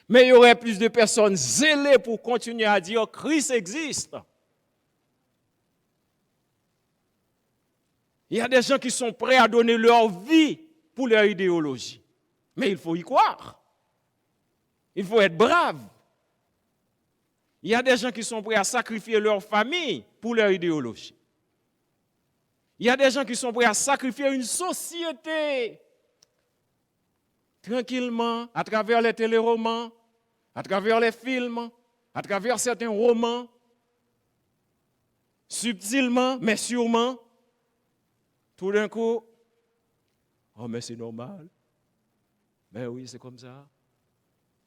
mais il y aurait plus de personnes zélées pour continuer à dire Christ existe. Il y a des gens qui sont prêts à donner leur vie pour leur idéologie. Mais il faut y croire. Il faut être brave. Il y a des gens qui sont prêts à sacrifier leur famille pour leur idéologie. Il y a des gens qui sont prêts à sacrifier une société tranquillement, à travers les téléromans, à travers les films, à travers certains romans, subtilement, mais sûrement. Tout d'un coup, oh mais c'est normal. Mais oui, c'est comme ça.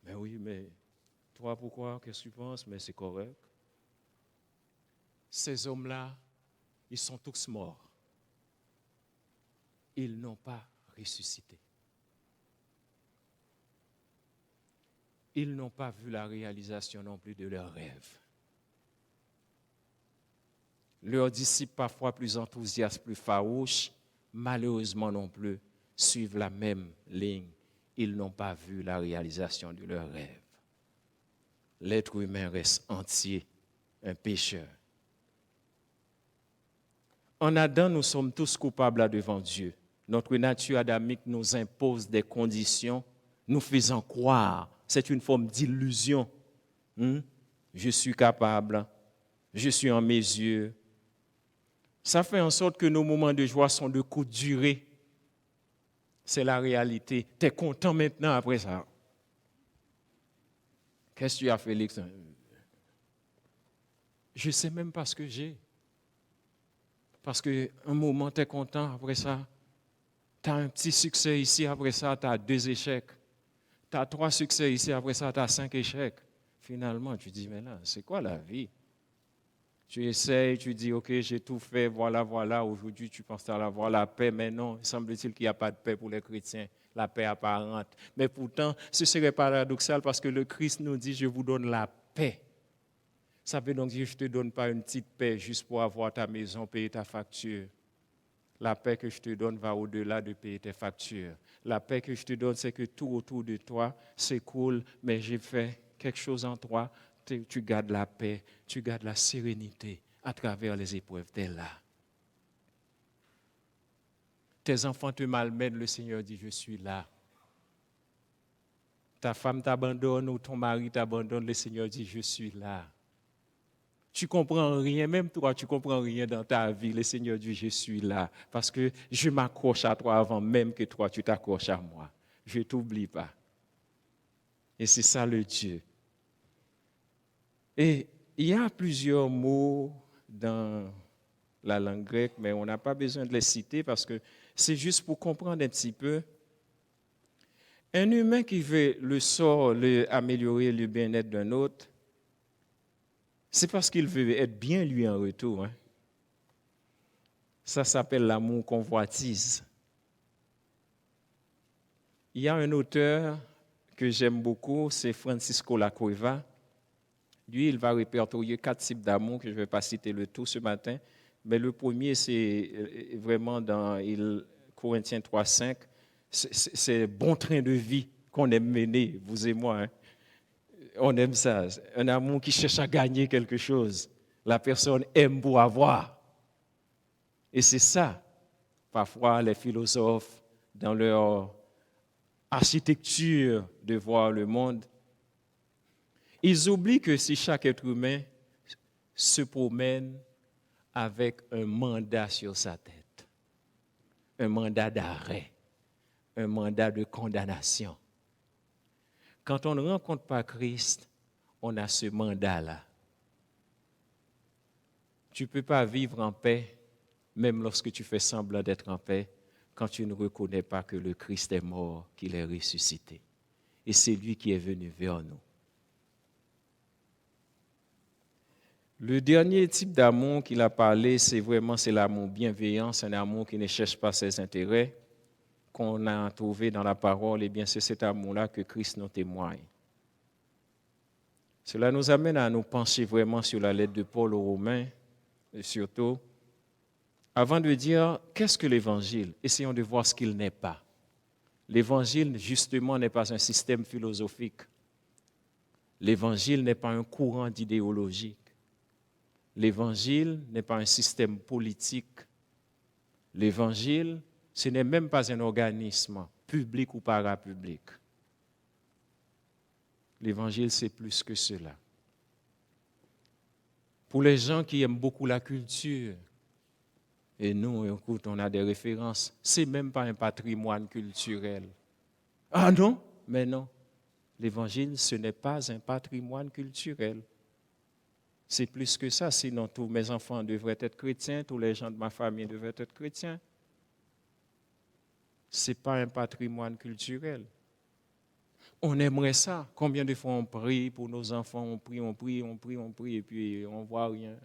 Mais oui, mais toi, pourquoi? Qu'est-ce que tu penses? Mais c'est correct. Ces hommes-là, ils sont tous morts. Ils n'ont pas ressuscité. Ils n'ont pas vu la réalisation non plus de leurs rêves. Leurs disciples, parfois plus enthousiastes, plus farouches, malheureusement non plus, suivent la même ligne. Ils n'ont pas vu la réalisation de leurs rêves. L'être humain reste entier, un pécheur. En Adam, nous sommes tous coupables là devant Dieu. Notre nature adamique nous impose des conditions, nous faisant croire. C'est une forme d'illusion. Je suis capable, je suis en mesure. Ça fait en sorte que nos moments de joie sont de courte durée. C'est la réalité. Tu es content maintenant après ça. Qu'est-ce que tu as, Félix? Je ne sais même pas ce que j'ai. Parce qu'un moment, tu es content, après ça, tu as un petit succès ici, après ça, tu as 2 échecs. Tu as 3 succès ici, après ça, tu as 5 échecs. Finalement, tu dis, mais là, c'est quoi la vie? Tu essayes, tu dis, OK, j'ai tout fait, voilà, aujourd'hui tu penses avoir la paix, mais non, il semble-t-il qu'il n'y a pas de paix pour les chrétiens, la paix apparente. Mais pourtant, ce serait paradoxal parce que le Christ nous dit, je vous donne la paix. Ça veut donc dire que je ne te donne pas une petite paix juste pour avoir ta maison, payer ta facture. La paix que je te donne va au-delà de payer tes factures. La paix que je te donne, c'est que tout autour de toi s'écoule, mais j'ai fait quelque chose en toi. Tu gardes la paix, tu gardes la sérénité à travers les épreuves. Tu es là. Tes enfants te malmènent, le Seigneur dit, je suis là. Ta femme t'abandonne ou ton mari t'abandonne, le Seigneur dit, je suis là. Tu comprends rien, même toi, tu comprends rien dans ta vie. Le Seigneur dit, je suis là. Parce que je m'accroche à toi avant même que toi, tu t'accroches à moi. Je ne t'oublie pas. Et c'est ça le Dieu. Et il y a plusieurs mots dans la langue grecque, mais on n'a pas besoin de les citer parce que c'est juste pour comprendre un petit peu. Un humain qui veut améliorer le bien-être d'un autre, c'est parce qu'il veut être bien lui en retour. Hein. Ça s'appelle l'amour convoitise. Il y a un auteur que j'aime beaucoup, c'est Francisco Lacueva. Lui, il va répertorier 4 types d'amour que je ne vais pas citer le tout ce matin, mais le premier, c'est vraiment dans Corinthiens 3,5. C'est le bon train de vie qu'on aime mener, vous et moi. Hein. On aime ça. Un amour qui cherche à gagner quelque chose. La personne aime pour avoir. Et c'est ça, parfois, les philosophes, dans leur architecture de voir le monde, ils oublient que si chaque être humain se promène avec un mandat sur sa tête, un mandat d'arrêt, un mandat de condamnation. Quand on ne rencontre pas Christ, on a ce mandat-là. Tu ne peux pas vivre en paix, même lorsque tu fais semblant d'être en paix, quand tu ne reconnais pas que le Christ est mort, qu'il est ressuscité. Et c'est lui qui est venu vers nous. Le dernier type d'amour qu'il a parlé, c'est l'amour bienveillant, c'est un amour qui ne cherche pas ses intérêts, qu'on a trouvé dans la parole, et bien c'est cet amour-là que Christ nous témoigne. Cela nous amène à nous pencher vraiment sur la lettre de Paul aux Romains, et surtout, avant de dire qu'est-ce que l'Évangile, essayons de voir ce qu'il n'est pas. L'Évangile, justement, n'est pas un système philosophique. L'Évangile n'est pas un courant d'idéologie. L'Évangile n'est pas un système politique. L'Évangile, ce n'est même pas un organisme, public ou parapublic. L'Évangile, c'est plus que cela. Pour les gens qui aiment beaucoup la culture, et nous, écoute, on a des références, c'est même pas un patrimoine culturel. Ah non? Mais non. L'Évangile, ce n'est pas un patrimoine culturel. C'est plus que ça, sinon tous mes enfants devraient être chrétiens, tous les gens de ma famille devraient être chrétiens. Ce n'est pas un patrimoine culturel. On aimerait ça. Combien de fois on prie pour nos enfants, on prie, et puis on ne voit rien.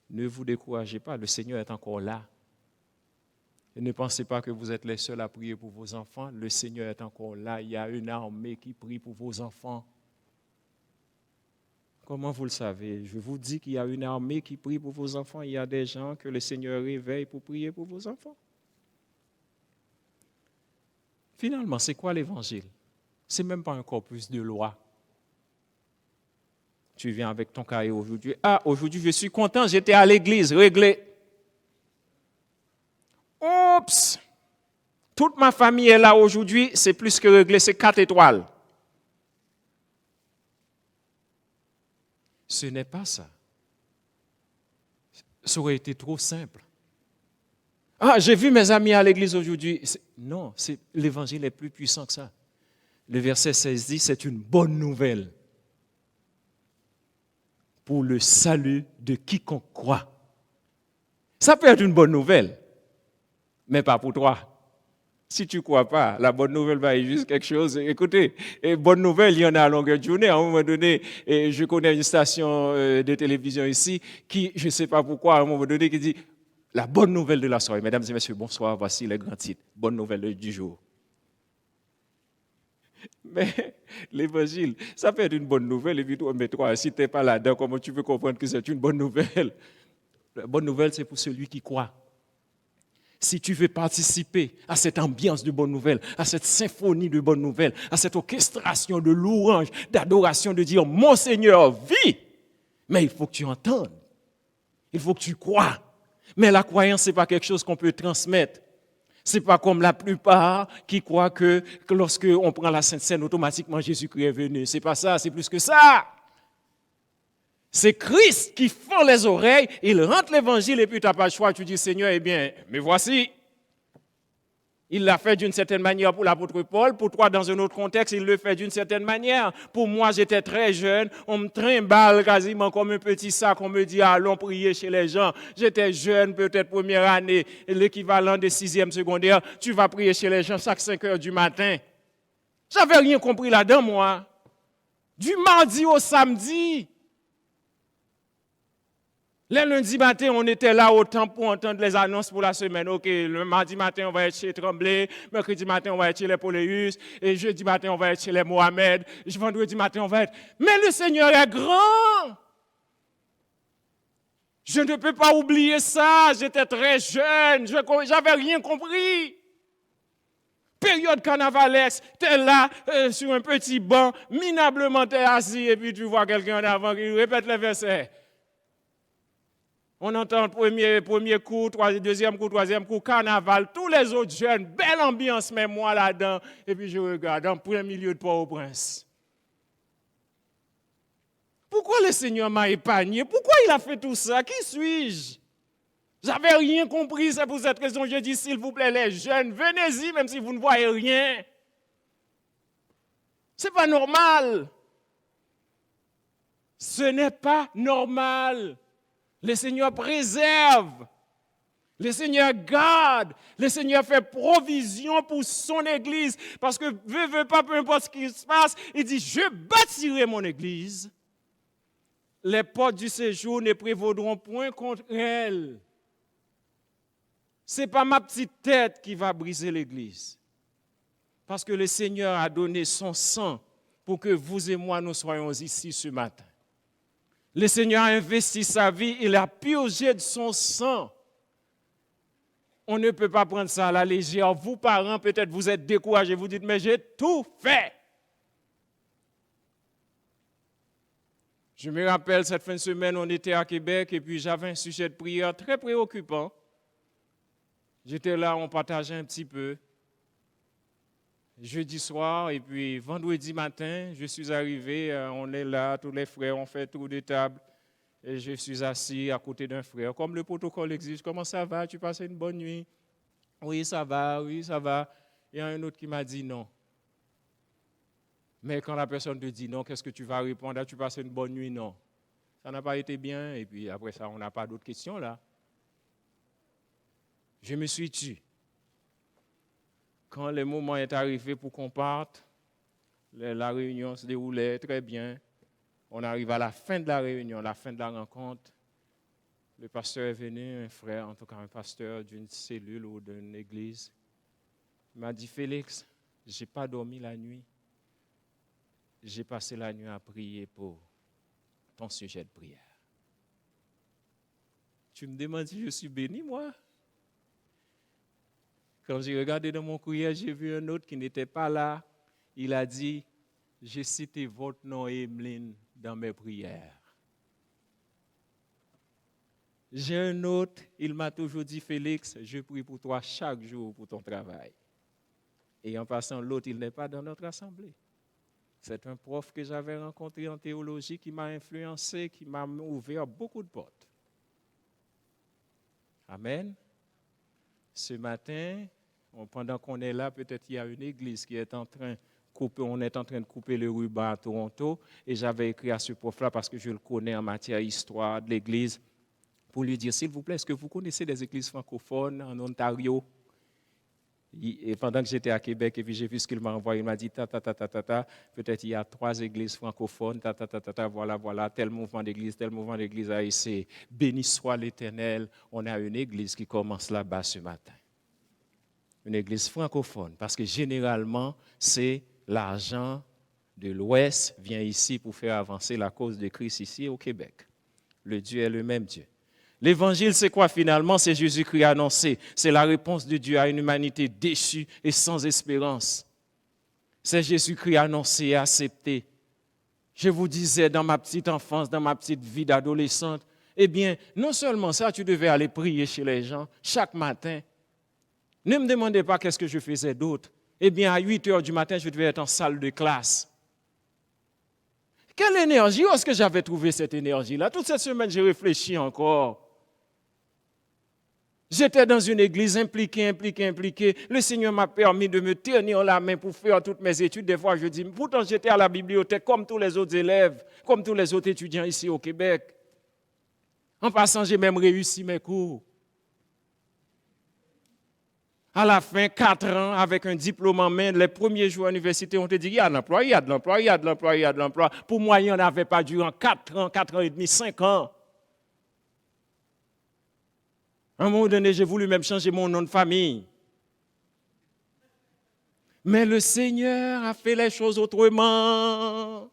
Ne vous découragez pas, le Seigneur est encore là. Et ne pensez pas que vous êtes les seuls à prier pour vos enfants. Le Seigneur est encore là. Il y a une armée qui prie pour vos enfants. Comment vous le savez? Je vous dis qu'il y a une armée qui prie pour vos enfants. Il y a des gens que le Seigneur réveille pour prier pour vos enfants. Finalement, c'est quoi l'Évangile? Ce n'est même pas un corpus de loi. Tu viens avec ton cahier aujourd'hui. Ah, aujourd'hui, je suis content, j'étais à l'église, réglé. Oups! Toute ma famille est là aujourd'hui, c'est plus que réglé, c'est 4 étoiles. Ce n'est pas ça. Ça aurait été trop simple. Ah, j'ai vu mes amis à l'église aujourd'hui. Non, l'évangile est plus puissant que ça. Le verset 16 dit, c'est une bonne nouvelle pour le salut de quiconque croit. Ça peut être une bonne nouvelle, mais pas pour toi. Si tu ne crois pas, la bonne nouvelle va être juste quelque chose. Écoutez, bonne nouvelle, il y en a à longueur de journée. À un moment donné, je connais une station de télévision ici qui, je ne sais pas pourquoi, à un moment donné, qui dit la bonne nouvelle de la soirée. Mesdames et messieurs, bonsoir, voici les grands titres. Bonne nouvelle du jour. Mais l'évangile, ça peut être une bonne nouvelle. Et puis toi, mais toi, si tu n'es pas là-dedans, comment tu peux comprendre que c'est une bonne nouvelle? La bonne nouvelle, c'est pour celui qui croit. Si tu veux participer à cette ambiance de bonne nouvelle, à cette symphonie de bonne nouvelle, à cette orchestration de louange, d'adoration, de dire mon Seigneur vit, mais il faut que tu entendes. Il faut que tu crois. Mais la croyance, ce n'est pas quelque chose qu'on peut transmettre. Ce n'est pas comme la plupart qui croient que lorsqu'on prend la Sainte Seine, automatiquement Jésus-Christ est venu. Ce n'est pas ça, c'est plus que ça. C'est Christ qui fend les oreilles, il rentre l'évangile et puis tu n'as pas le choix. Tu dis, Seigneur, eh bien, me voici. Il l'a fait d'une certaine manière pour l'apôtre Paul. Pour toi, dans un autre contexte, il le fait d'une certaine manière. Pour moi, j'étais très jeune. On me trimballe quasiment comme un petit sac. On me dit, allons prier chez les gens. J'étais jeune, peut-être première année, l'équivalent de 6e secondaire. Tu vas prier chez les gens chaque 5 heures du matin. J'avais rien compris là-dedans, moi. Du mardi au samedi. Le lundi matin, on était là au temple pour entendre les annonces pour la semaine. OK, le mardi matin, on va être chez Tremblay. Mercredi matin, on va être chez les Poléus. Et jeudi matin, on va être chez les Mohamed. Vendredi matin, on va être... Mais le Seigneur est grand! Je ne peux pas oublier ça. J'étais très jeune. Je n'avais rien compris. Période carnavalesque, tu es là sur un petit banc, minablement tu es assis et puis tu vois quelqu'un en avant qui répète les versets. On entend le premier cours, deuxième cours, troisième cours, carnaval, tous les autres jeunes, belle ambiance, même moi là-dedans. Et puis je regarde, en plein milieu de Port-au-Prince. Pourquoi le Seigneur m'a épargné? Pourquoi il a fait tout ça? Qui suis-je? J'avais rien compris, c'est pour cette raison que je dis, s'il vous plaît, les jeunes, venez-y, même si vous ne voyez rien. C'est pas normal. Ce n'est pas normal. Le Seigneur préserve, le Seigneur garde, le Seigneur fait provision pour son Église. Parce que, veut pas, peu importe ce qui se passe, il dit, je bâtirai mon Église. Les portes du séjour ne prévaudront point contre elle. Ce n'est pas ma petite tête qui va briser l'Église. Parce que le Seigneur a donné son sang pour que vous et moi, nous soyons ici ce matin. Le Seigneur a investi sa vie, il a purgé de son sang. On ne peut pas prendre ça à la légère. Vous, parents, peut-être vous êtes découragés, vous dites, mais j'ai tout fait. Je me rappelle, cette fin de semaine, on était à Québec et puis j'avais un sujet de prière très préoccupant. J'étais là, on partageait un petit peu. Jeudi soir et puis vendredi matin, je suis arrivé, on est là, tous les frères, on fait tour de table et je suis assis à côté d'un frère. Comme le protocole exige, comment ça va? Tu passes une bonne nuit? Oui, ça va, oui, ça va. Il y a un autre qui m'a dit non. Mais quand la personne te dit non, qu'est-ce que tu vas répondre? Tu passes une bonne nuit? Non. Ça n'a pas été bien et puis après ça, on n'a pas d'autres questions là. Je me suis tué. Quand le moment est arrivé pour qu'on parte, la réunion se déroulait très bien. On arrive à la fin de la réunion, la fin de la rencontre. Le pasteur est venu, un frère, en tout cas un pasteur d'une cellule ou d'une église. Il m'a dit, Félix, je n'ai pas dormi la nuit. J'ai passé la nuit à prier pour ton sujet de prière. Tu me demandes si je suis béni, moi? Quand j'ai regardé dans mon courrier, j'ai vu un autre qui n'était pas là. Il a dit, j'ai cité votre nom, Emeline, dans mes prières. J'ai un autre, il m'a toujours dit, Félix, je prie pour toi chaque jour pour ton travail. Et en passant, l'autre, il n'est pas dans notre assemblée. C'est un prof que j'avais rencontré en théologie qui m'a influencé, qui m'a ouvert beaucoup de portes. Amen. Ce matin, pendant qu'on est là, peut-être il y a une église qui est en train de couper le ruban à Toronto. Et j'avais écrit à ce prof-là parce que je le connais en matière histoire de l'église pour lui dire, s'il vous plaît, est-ce que vous connaissez des églises francophones en Ontario? Et pendant que j'étais à Québec, et puis j'ai vu ce qu'il m'a envoyé, il m'a dit, peut-être il y a 3 églises francophones, voilà, tel mouvement d'église a essayé. Béni soit l'Éternel, on a une église qui commence là-bas ce matin. Une église francophone, parce que généralement, c'est l'argent de l'Ouest vient ici pour faire avancer la cause de Christ ici au Québec. Le Dieu est le même Dieu. L'évangile, c'est quoi finalement? C'est Jésus-Christ annoncé. C'est la réponse de Dieu à une humanité déchue et sans espérance. C'est Jésus-Christ annoncé et accepté. Je vous disais dans ma petite enfance, dans ma petite vie d'adolescente, eh bien, non seulement ça, tu devais aller prier chez les gens chaque matin. Ne me demandez pas qu'est-ce que je faisais d'autre. Eh bien, à 8 heures du matin, je devais être en salle de classe. Quelle énergie? Où est-ce que j'avais trouvé cette énergie-là? Toute cette semaine, j'ai réfléchi encore. J'étais dans une église impliquée. Le Seigneur m'a permis de me tenir la main pour faire toutes mes études. Des fois, je dis, pourtant j'étais à la bibliothèque comme tous les autres élèves, comme tous les autres étudiants ici au Québec. En passant, j'ai même réussi mes cours. À la fin, 4 ans, avec un diplôme en main, les premiers jours à l'université, on te dit, il y a de l'emploi. Pour moi, il n'y en avait pas durant 4 ans et demi, 5 ans. À un moment donné, j'ai voulu même changer mon nom de famille. Mais le Seigneur a fait les choses autrement.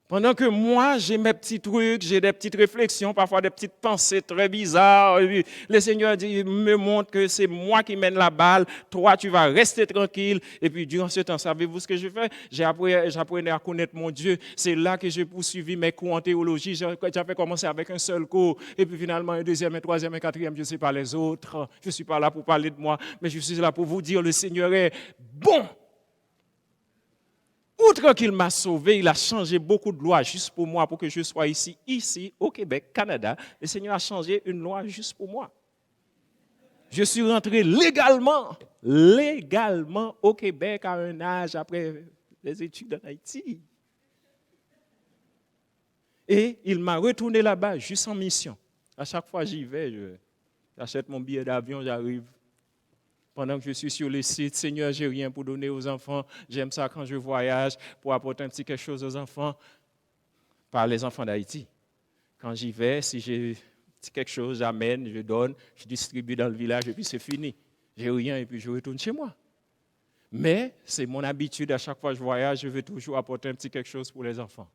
Pendant que moi, j'ai mes petits trucs, j'ai des petites réflexions, parfois des petites pensées très bizarres. Le Seigneur dit, me montre que c'est moi qui mène la balle. Toi, tu vas rester tranquille. Et puis, durant ce temps, savez-vous ce que je fais? J'apprenais à connaître mon Dieu. C'est là que j'ai poursuivi mes cours en théologie. J'avais commencé avec un seul cours. Et puis, finalement, un deuxième, un troisième, un quatrième. Je ne sais pas les autres. Je ne suis pas là pour parler de moi. Mais je suis là pour vous dire, le Seigneur est bon. Outre qu'il m'a sauvé, il a changé beaucoup de lois juste pour moi, pour que je sois ici, au Québec, Canada. Le Seigneur a changé une loi juste pour moi. Je suis rentré légalement au Québec à un âge après les études en Haïti. Et il m'a retourné là-bas juste en mission. À chaque fois j'y vais, j'achète mon billet d'avion, j'arrive. Pendant que je suis sur le site, Seigneur, j'ai rien pour donner aux enfants. J'aime ça quand je voyage pour apporter un petit quelque chose aux enfants. Par les enfants d'Haïti. Quand j'y vais, si j'ai quelque chose, j'amène, je donne, je distribue dans le village et puis c'est fini. J'ai rien et puis je retourne chez moi. Mais c'est mon habitude, à chaque fois que je voyage, je veux toujours apporter un petit quelque chose pour les enfants.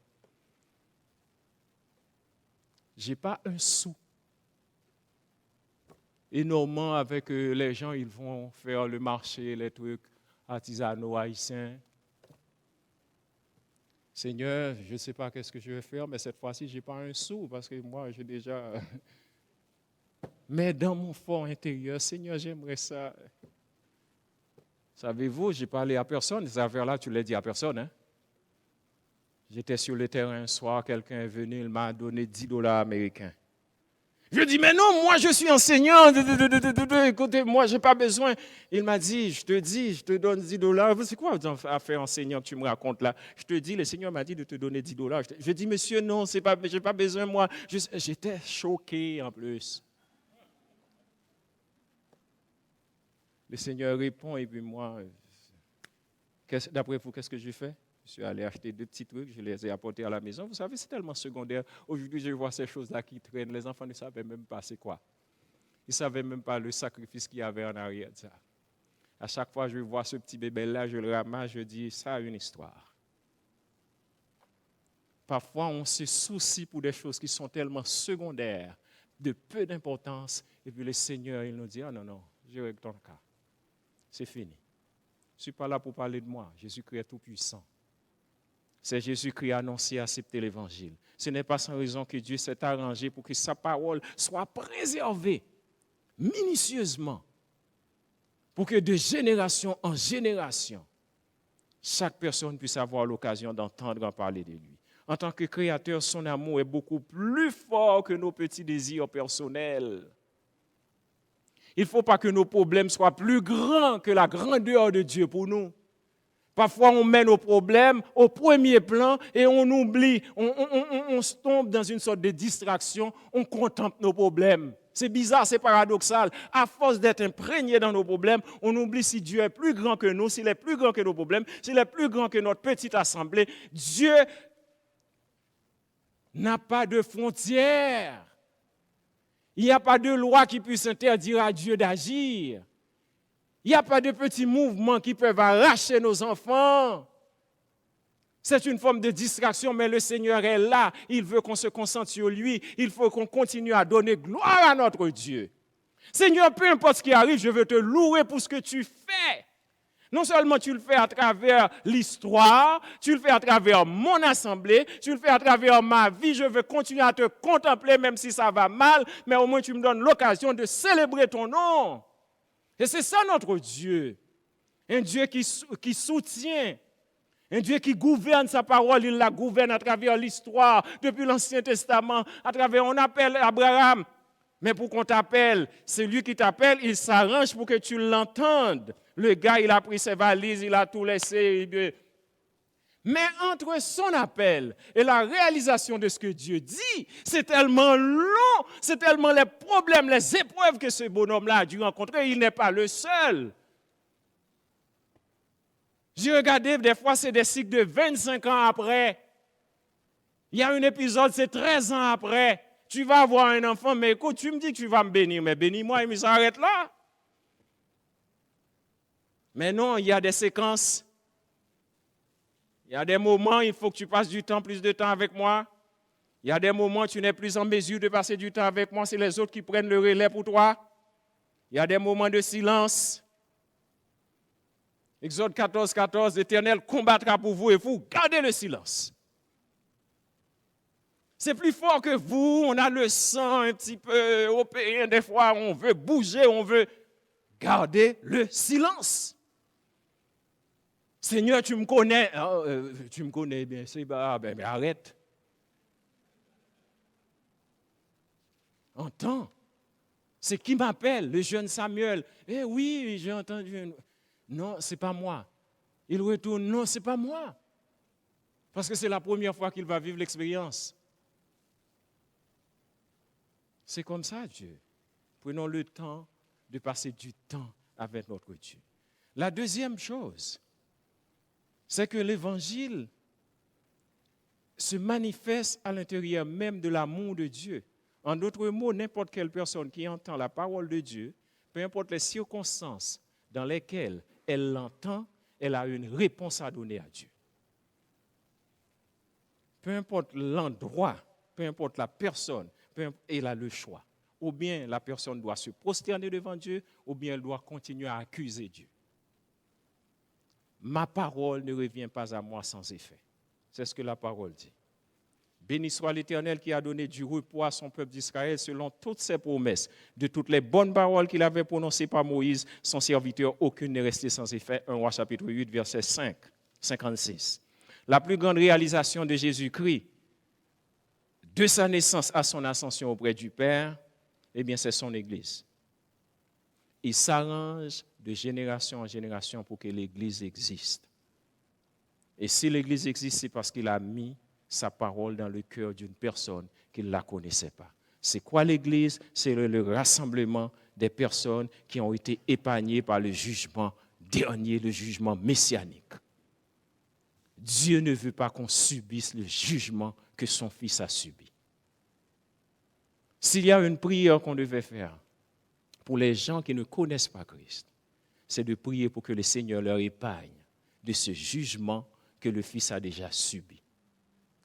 Je n'ai pas un sou. Et normalement, avec les gens, ils vont faire le marché, les trucs artisanaux haïtiens. Seigneur, je ne sais pas qu'est-ce que je vais faire, mais cette fois-ci, je n'ai pas un sou, parce que moi, j'ai déjà... Mais dans mon fort intérieur, Seigneur, j'aimerais ça. Savez-vous, je n'ai parlé à personne, ces affaires-là, tu ne l'as dit à personne. Hein? J'étais sur le terrain un soir, quelqu'un est venu, il m'a donné $10 américains. Je dis, mais non, moi je suis enseignant, écoutez, moi je n'ai pas besoin. Il m'a dit, je te donne $10. C'est quoi affaire enseignant que tu me racontes là? Je te dis, le Seigneur m'a dit de te donner $10. Je dis, monsieur, non, je n'ai pas besoin, moi. J'étais choqué en plus. Le Seigneur répond, et puis moi, d'après vous, qu'est-ce que je fais? Je suis allé acheter 2 petits trucs, je les ai apportés à la maison. Vous savez, c'est tellement secondaire. Aujourd'hui, je vois ces choses-là qui traînent. Les enfants ne savaient même pas c'est quoi. Ils ne savaient même pas le sacrifice qu'il y avait en arrière de ça. À chaque fois que je vois ce petit bébé-là, je le ramasse, je dis, ça a une histoire. Parfois, on se soucie pour des choses qui sont tellement secondaires, de peu d'importance. Et puis le Seigneur, il nous dit, ah non, je règle ton cas. C'est fini. Je ne suis pas là pour parler de moi. Jésus-Christ est tout puissant. C'est Jésus-Christ annoncé et accepté l'Évangile. Ce n'est pas sans raison que Dieu s'est arrangé pour que sa parole soit préservée minutieusement, pour que de génération en génération, chaque personne puisse avoir l'occasion d'entendre parler de lui. En tant que créateur, son amour est beaucoup plus fort que nos petits désirs personnels. Il ne faut pas que nos problèmes soient plus grands que la grandeur de Dieu pour nous. Parfois, on met nos problèmes au premier plan et on oublie, on se tombe dans une sorte de distraction, on contemple nos problèmes. C'est bizarre, c'est paradoxal. À force d'être imprégné dans nos problèmes, on oublie si Dieu est plus grand que nous, s'il est plus grand que nos problèmes, s'il est plus grand que notre petite assemblée. Dieu n'a pas de frontières. Il n'y a pas de loi qui puisse interdire à Dieu d'agir. Il n'y a pas de petits mouvements qui peuvent arracher nos enfants. C'est une forme de distraction, mais le Seigneur est là. Il veut qu'on se concentre sur lui. Il faut qu'on continue à donner gloire à notre Dieu. Seigneur, peu importe ce qui arrive, je veux te louer pour ce que tu fais. Non seulement tu le fais à travers l'histoire, tu le fais à travers mon assemblée, tu le fais à travers ma vie. Je veux continuer à te contempler même si ça va mal, mais au moins tu me donnes l'occasion de célébrer ton nom. Et c'est ça notre Dieu. Un Dieu qui soutient, un Dieu qui gouverne sa parole, il la gouverne à travers l'histoire, depuis l'Ancien Testament, à travers, on appelle Abraham. Mais pour qu'on t'appelle, c'est lui qui t'appelle, il s'arrange pour que tu l'entendes. Le gars, il a pris ses valises, il a tout laissé. Mais entre son appel et la réalisation de ce que Dieu dit, c'est tellement long, c'est tellement les problèmes, les épreuves que ce bonhomme-là a dû rencontrer. Il n'est pas le seul. J'ai regardé, des fois, c'est des cycles de 25 ans après. Il y a un épisode, c'est 13 ans après. Tu vas avoir un enfant, mais écoute, tu me dis que tu vas me bénir, mais bénis-moi, et ça arrête là. Mais non, il y a des séquences. Il y a des moments, il faut que tu passes plus de temps avec moi. Il y a des moments, tu n'es plus en mesure de passer du temps avec moi, c'est les autres qui prennent le relais pour toi. Il y a des moments de silence. Exode 14, 14, l'Éternel combattra pour vous et vous gardez le silence. C'est plus fort que vous, on a le sang un petit peu européen, des fois on veut bouger, on veut garder le silence. Seigneur, tu me connais. Tu me connais bien, c'est mais arrête. Entends. C'est qui m'appelle, le jeune Samuel. Eh oui, j'ai entendu. Non, c'est pas moi. Il retourne, non, c'est pas moi. Parce que c'est la première fois qu'il va vivre l'expérience. C'est comme ça, Dieu. Prenons le temps de passer du temps avec notre Dieu. La deuxième chose, c'est que l'Évangile se manifeste à l'intérieur même de l'amour de Dieu. En d'autres mots, n'importe quelle personne qui entend la parole de Dieu, peu importe les circonstances dans lesquelles elle l'entend, elle a une réponse à donner à Dieu. Peu importe l'endroit, peu importe la personne, elle a le choix. Ou bien la personne doit se prosterner devant Dieu, ou bien elle doit continuer à accuser Dieu. Ma parole ne revient pas à moi sans effet. C'est ce que la parole dit. Béni soit l'Éternel qui a donné du repos à son peuple d'Israël selon toutes ses promesses. De toutes les bonnes paroles qu'il avait prononcées par Moïse, son serviteur, aucune n'est restée sans effet. 1 Roi chapitre 8, verset 5, 56. La plus grande réalisation de Jésus-Christ, de sa naissance à son ascension auprès du Père, eh bien c'est son Église. Il s'arrange de génération en génération pour que l'Église existe. Et si l'Église existe, c'est parce qu'il a mis sa parole dans le cœur d'une personne qui ne la connaissait pas. C'est quoi l'Église? C'est le rassemblement des personnes qui ont été épargnées par le jugement dernier, le jugement messianique. Dieu ne veut pas qu'on subisse le jugement que son Fils a subi. S'il y a une prière qu'on devait faire pour les gens qui ne connaissent pas Christ, c'est de prier pour que le Seigneur leur épargne de ce jugement que le Fils a déjà subi.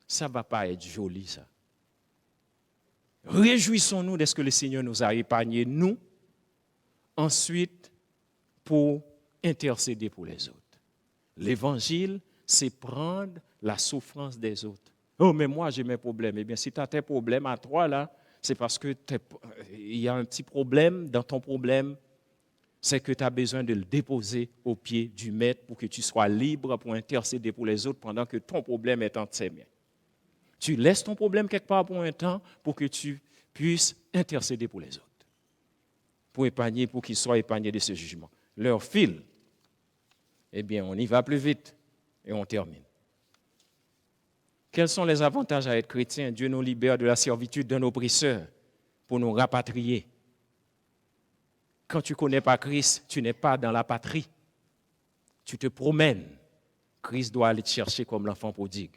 Ça ne va pas être joli, ça. Réjouissons-nous de ce que le Seigneur nous a épargné, nous, ensuite, pour intercéder pour les autres. L'évangile, c'est prendre la souffrance des autres. Oh, mais moi, j'ai mes problèmes. Eh bien, si tu as tes problèmes à toi, là, c'est parce qu'il y a un petit problème dans ton problème. C'est que tu as besoin de le déposer au pied du Maître pour que tu sois libre pour intercéder pour les autres pendant que ton problème est entre ses mains. Tu laisses ton problème quelque part pour un temps pour que tu puisses intercéder pour les autres. Pour épargner, pour qu'ils soient épargnés de ce jugement. Leur file, eh bien, on y va plus vite et on termine. Quels sont les avantages à être chrétien? Dieu nous libère de la servitude d'un oppresseur pour nous rapatrier. Quand tu ne connais pas Christ, tu n'es pas dans la patrie. Tu te promènes. Christ doit aller te chercher comme l'enfant prodigue.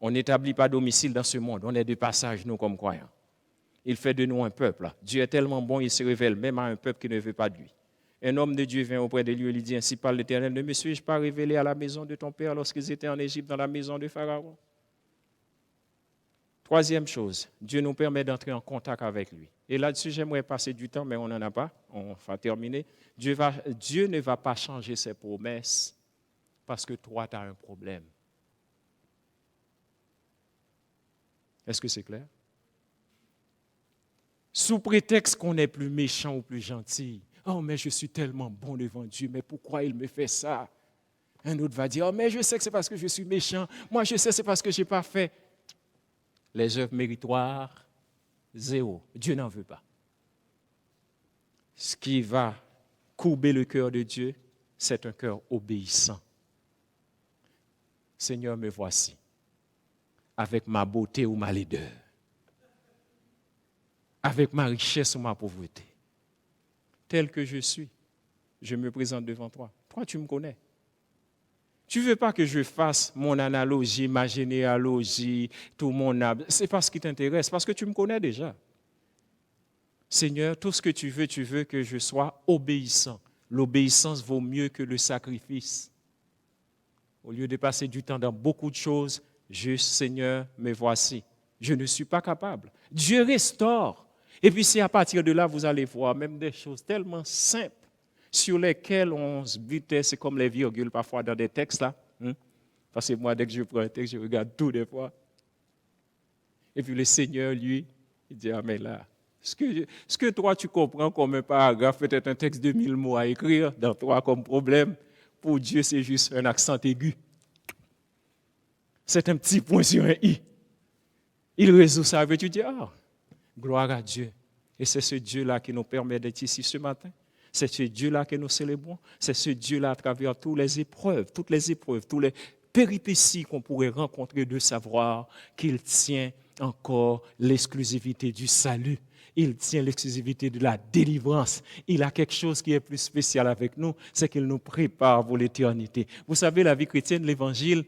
On n'établit pas domicile dans ce monde. On est de passage, nous, comme croyants. Il fait de nous un peuple. Dieu est tellement bon, il se révèle même à un peuple qui ne veut pas de lui. Un homme de Dieu vient auprès de lui et lui dit, ainsi parle l'Éternel, ne me suis-je pas révélé à la maison de ton père lorsqu'ils étaient en Égypte, dans la maison de Pharaon? Troisième chose, Dieu nous permet d'entrer en contact avec lui. Et là-dessus, j'aimerais passer du temps, mais on n'en a pas. On va terminer. Dieu ne va pas changer ses promesses parce que toi, tu as un problème. Est-ce que c'est clair? Sous prétexte qu'on est plus méchant ou plus gentil. Oh, mais je suis tellement bon devant Dieu, mais pourquoi il me fait ça? Un autre va dire, oh, mais je sais que c'est parce que je suis méchant. Moi, je sais que c'est parce que je n'ai pas fait. Les œuvres méritoires, zéro. Dieu n'en veut pas. Ce qui va courber le cœur de Dieu, c'est un cœur obéissant. Seigneur, me voici, avec ma beauté ou ma laideur, avec ma richesse ou ma pauvreté. Tel que je suis, je me présente devant toi. Toi, tu me connais. Tu ne veux pas que je fasse mon analogie, ma généalogie, tout mon âme. Ce n'est pas ce qui t'intéresse, parce que tu me connais déjà. Seigneur, tout ce que tu veux que je sois obéissant. L'obéissance vaut mieux que le sacrifice. Au lieu de passer du temps dans beaucoup de choses, juste, Seigneur, me voici. Je ne suis pas capable. Dieu restaure. Et puis c'est à partir de là, vous allez voir même des choses tellement simples sur lesquelles on se butait, c'est comme les virgules parfois dans des textes là. Parce que moi, dès que je prends un texte, je regarde tout des fois. Et puis le Seigneur, lui, il dit, ah mais là, ce que toi tu comprends comme un paragraphe, peut-être un texte de 1000 mots à écrire, dans toi comme problème, pour Dieu c'est juste un accent aigu. C'est un petit point sur un i. Il résout ça, et tu dis, ah, gloire à Dieu. Et c'est ce Dieu-là qui nous permet d'être ici ce matin. C'est ce Dieu-là que nous célébrons. C'est ce Dieu-là à travers toutes les épreuves, toutes les péripéties qu'on pourrait rencontrer, de savoir qu'il tient encore l'exclusivité du salut. Il tient l'exclusivité de la délivrance. Il a quelque chose qui est plus spécial avec nous, c'est qu'il nous prépare pour l'éternité. Vous savez, la vie chrétienne, l'Évangile,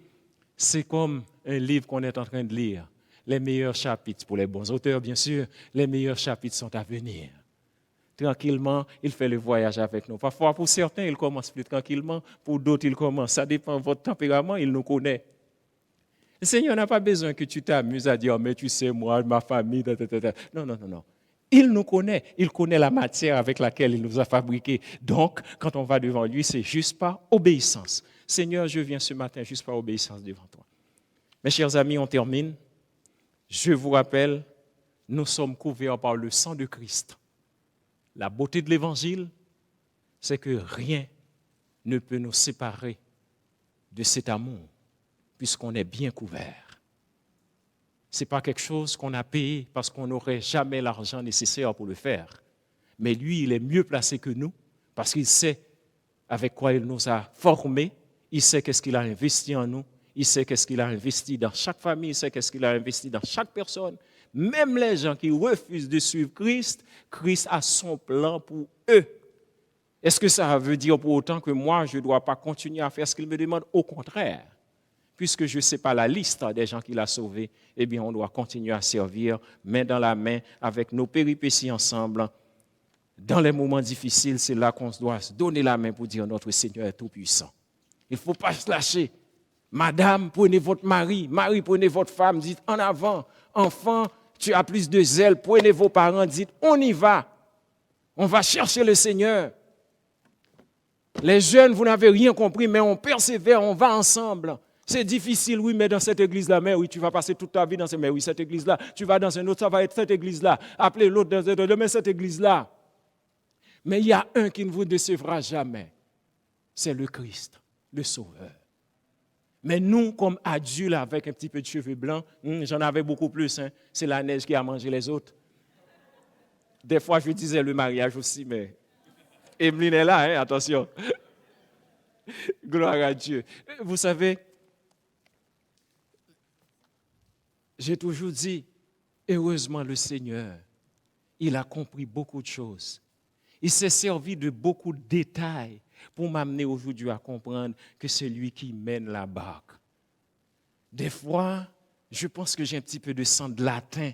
c'est comme un livre qu'on est en train de lire. Les meilleurs chapitres, pour les bons auteurs, bien sûr, les meilleurs chapitres sont à venir. Tranquillement, il fait le voyage avec nous. Parfois, pour certains, il commence plus tranquillement. Pour d'autres, il commence. Ça dépend de votre tempérament, il nous connaît. Le Seigneur n'a pas besoin que tu t'amuses à dire, oh, mais tu sais, moi, ma famille, Non. Il nous connaît. Il connaît la matière avec laquelle il nous a fabriqués. Donc, quand on va devant lui, c'est juste par obéissance. Seigneur, je viens ce matin juste par obéissance devant toi. Mes chers amis, on termine. Je vous rappelle, nous sommes couverts par le sang de Christ. La beauté de l'Évangile, c'est que rien ne peut nous séparer de cet amour, puisqu'on est bien couvert. Ce n'est pas quelque chose qu'on a payé parce qu'on n'aurait jamais l'argent nécessaire pour le faire. Mais lui, il est mieux placé que nous, parce qu'il sait avec quoi il nous a formés, il sait qu'est-ce qu'il a investi en nous, il sait qu'est-ce qu'il a investi dans chaque famille, il sait qu'est-ce qu'il a investi dans chaque personne. Même les gens qui refusent de suivre Christ, Christ a son plan pour eux. Est-ce que ça veut dire pour autant que moi, je ne dois pas continuer à faire ce qu'il me demande? Au contraire, puisque je ne sais pas la liste des gens qu'il a sauvés, eh bien, on doit continuer à servir main dans la main avec nos péripéties ensemble. Dans les moments difficiles, c'est là qu'on doit se donner la main pour dire notre Seigneur est tout-puissant. Il ne faut pas se lâcher. Madame, prenez votre mari. Mari, prenez votre femme. Dites en avant. Enfant, tu as plus de zèle. Prenez vos parents. Dites on y va. On va chercher le Seigneur. Les jeunes, vous n'avez rien compris, mais on persévère, on va ensemble. C'est difficile, oui, mais dans cette église-là, mais oui, tu vas passer toute ta vie dans cette, mais oui, cette église-là. Tu vas dans une autre, ça va être cette église-là. Appelez l'autre dans cette autre, mais cette église-là. Mais il y a un qui ne vous décevra jamais. C'est le Christ, le Sauveur. Mais nous, comme adultes avec un petit peu de cheveux blancs, j'en avais beaucoup plus. Hein. C'est la neige qui a mangé les autres. Des fois, je disais le mariage aussi, mais Emeline est là, hein, attention. Gloire à Dieu. Vous savez, j'ai toujours dit, heureusement le Seigneur, il a compris beaucoup de choses. Il s'est servi de beaucoup de détails pour m'amener aujourd'hui à comprendre que c'est lui qui mène la barque. Des fois, je pense que j'ai un petit peu de sang de latin.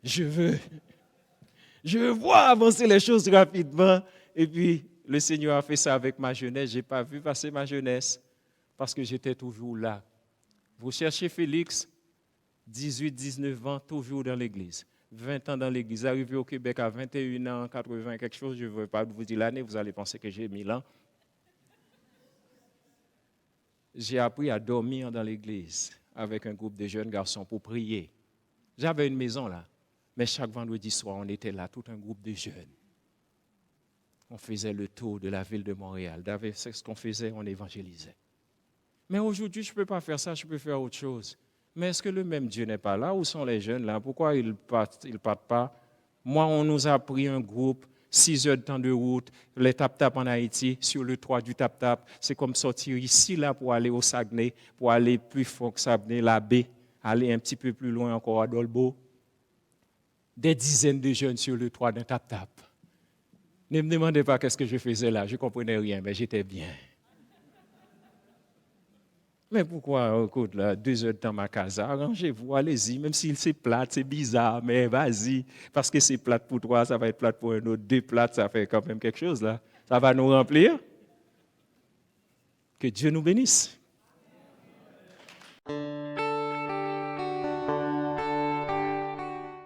Je veux voir avancer les choses rapidement. Et puis, le Seigneur a fait ça avec ma jeunesse. Je n'ai pas vu passer ma jeunesse parce que j'étais toujours là. Vous cherchez Félix, 18, 19 ans, toujours dans l'église. 20 ans dans l'église, arrivé au Québec à 21 ans, 80, quelque chose, je ne veux pas vous dire l'année, vous allez penser que j'ai 1000 ans. J'ai appris à dormir dans l'église avec un groupe de jeunes garçons pour prier. J'avais une maison là, mais chaque vendredi soir, on était là, tout un groupe de jeunes. On faisait le tour de la ville de Montréal. C'est ce qu'on faisait, on évangélisait. Mais aujourd'hui, je ne peux pas faire ça, je peux faire autre chose. Mais est-ce que le même Dieu n'est pas là? Où sont les jeunes là? Pourquoi ils ne partent pas? Moi, on nous a pris un groupe, 6 heures de temps de route, les tap-tap en Haïti, sur le toit du tap-tap. C'est comme sortir ici là pour aller au Saguenay, pour aller plus fort que Saguenay, la baie, aller un petit peu plus loin encore à Dolbeau. Des dizaines de jeunes sur le toit d'un tap-tap. Ne me demandez pas qu'est-ce que je faisais là, je ne comprenais rien, mais j'étais bien. Mais pourquoi, écoute, là, 2 heures de temps ma casa, arrangez-vous, allez-y, même si c'est plate, c'est bizarre, mais vas-y, parce que c'est plate pour toi, ça va être plate pour un autre, 2 plates, ça fait quand même quelque chose, là. Ça va nous remplir. Que Dieu nous bénisse.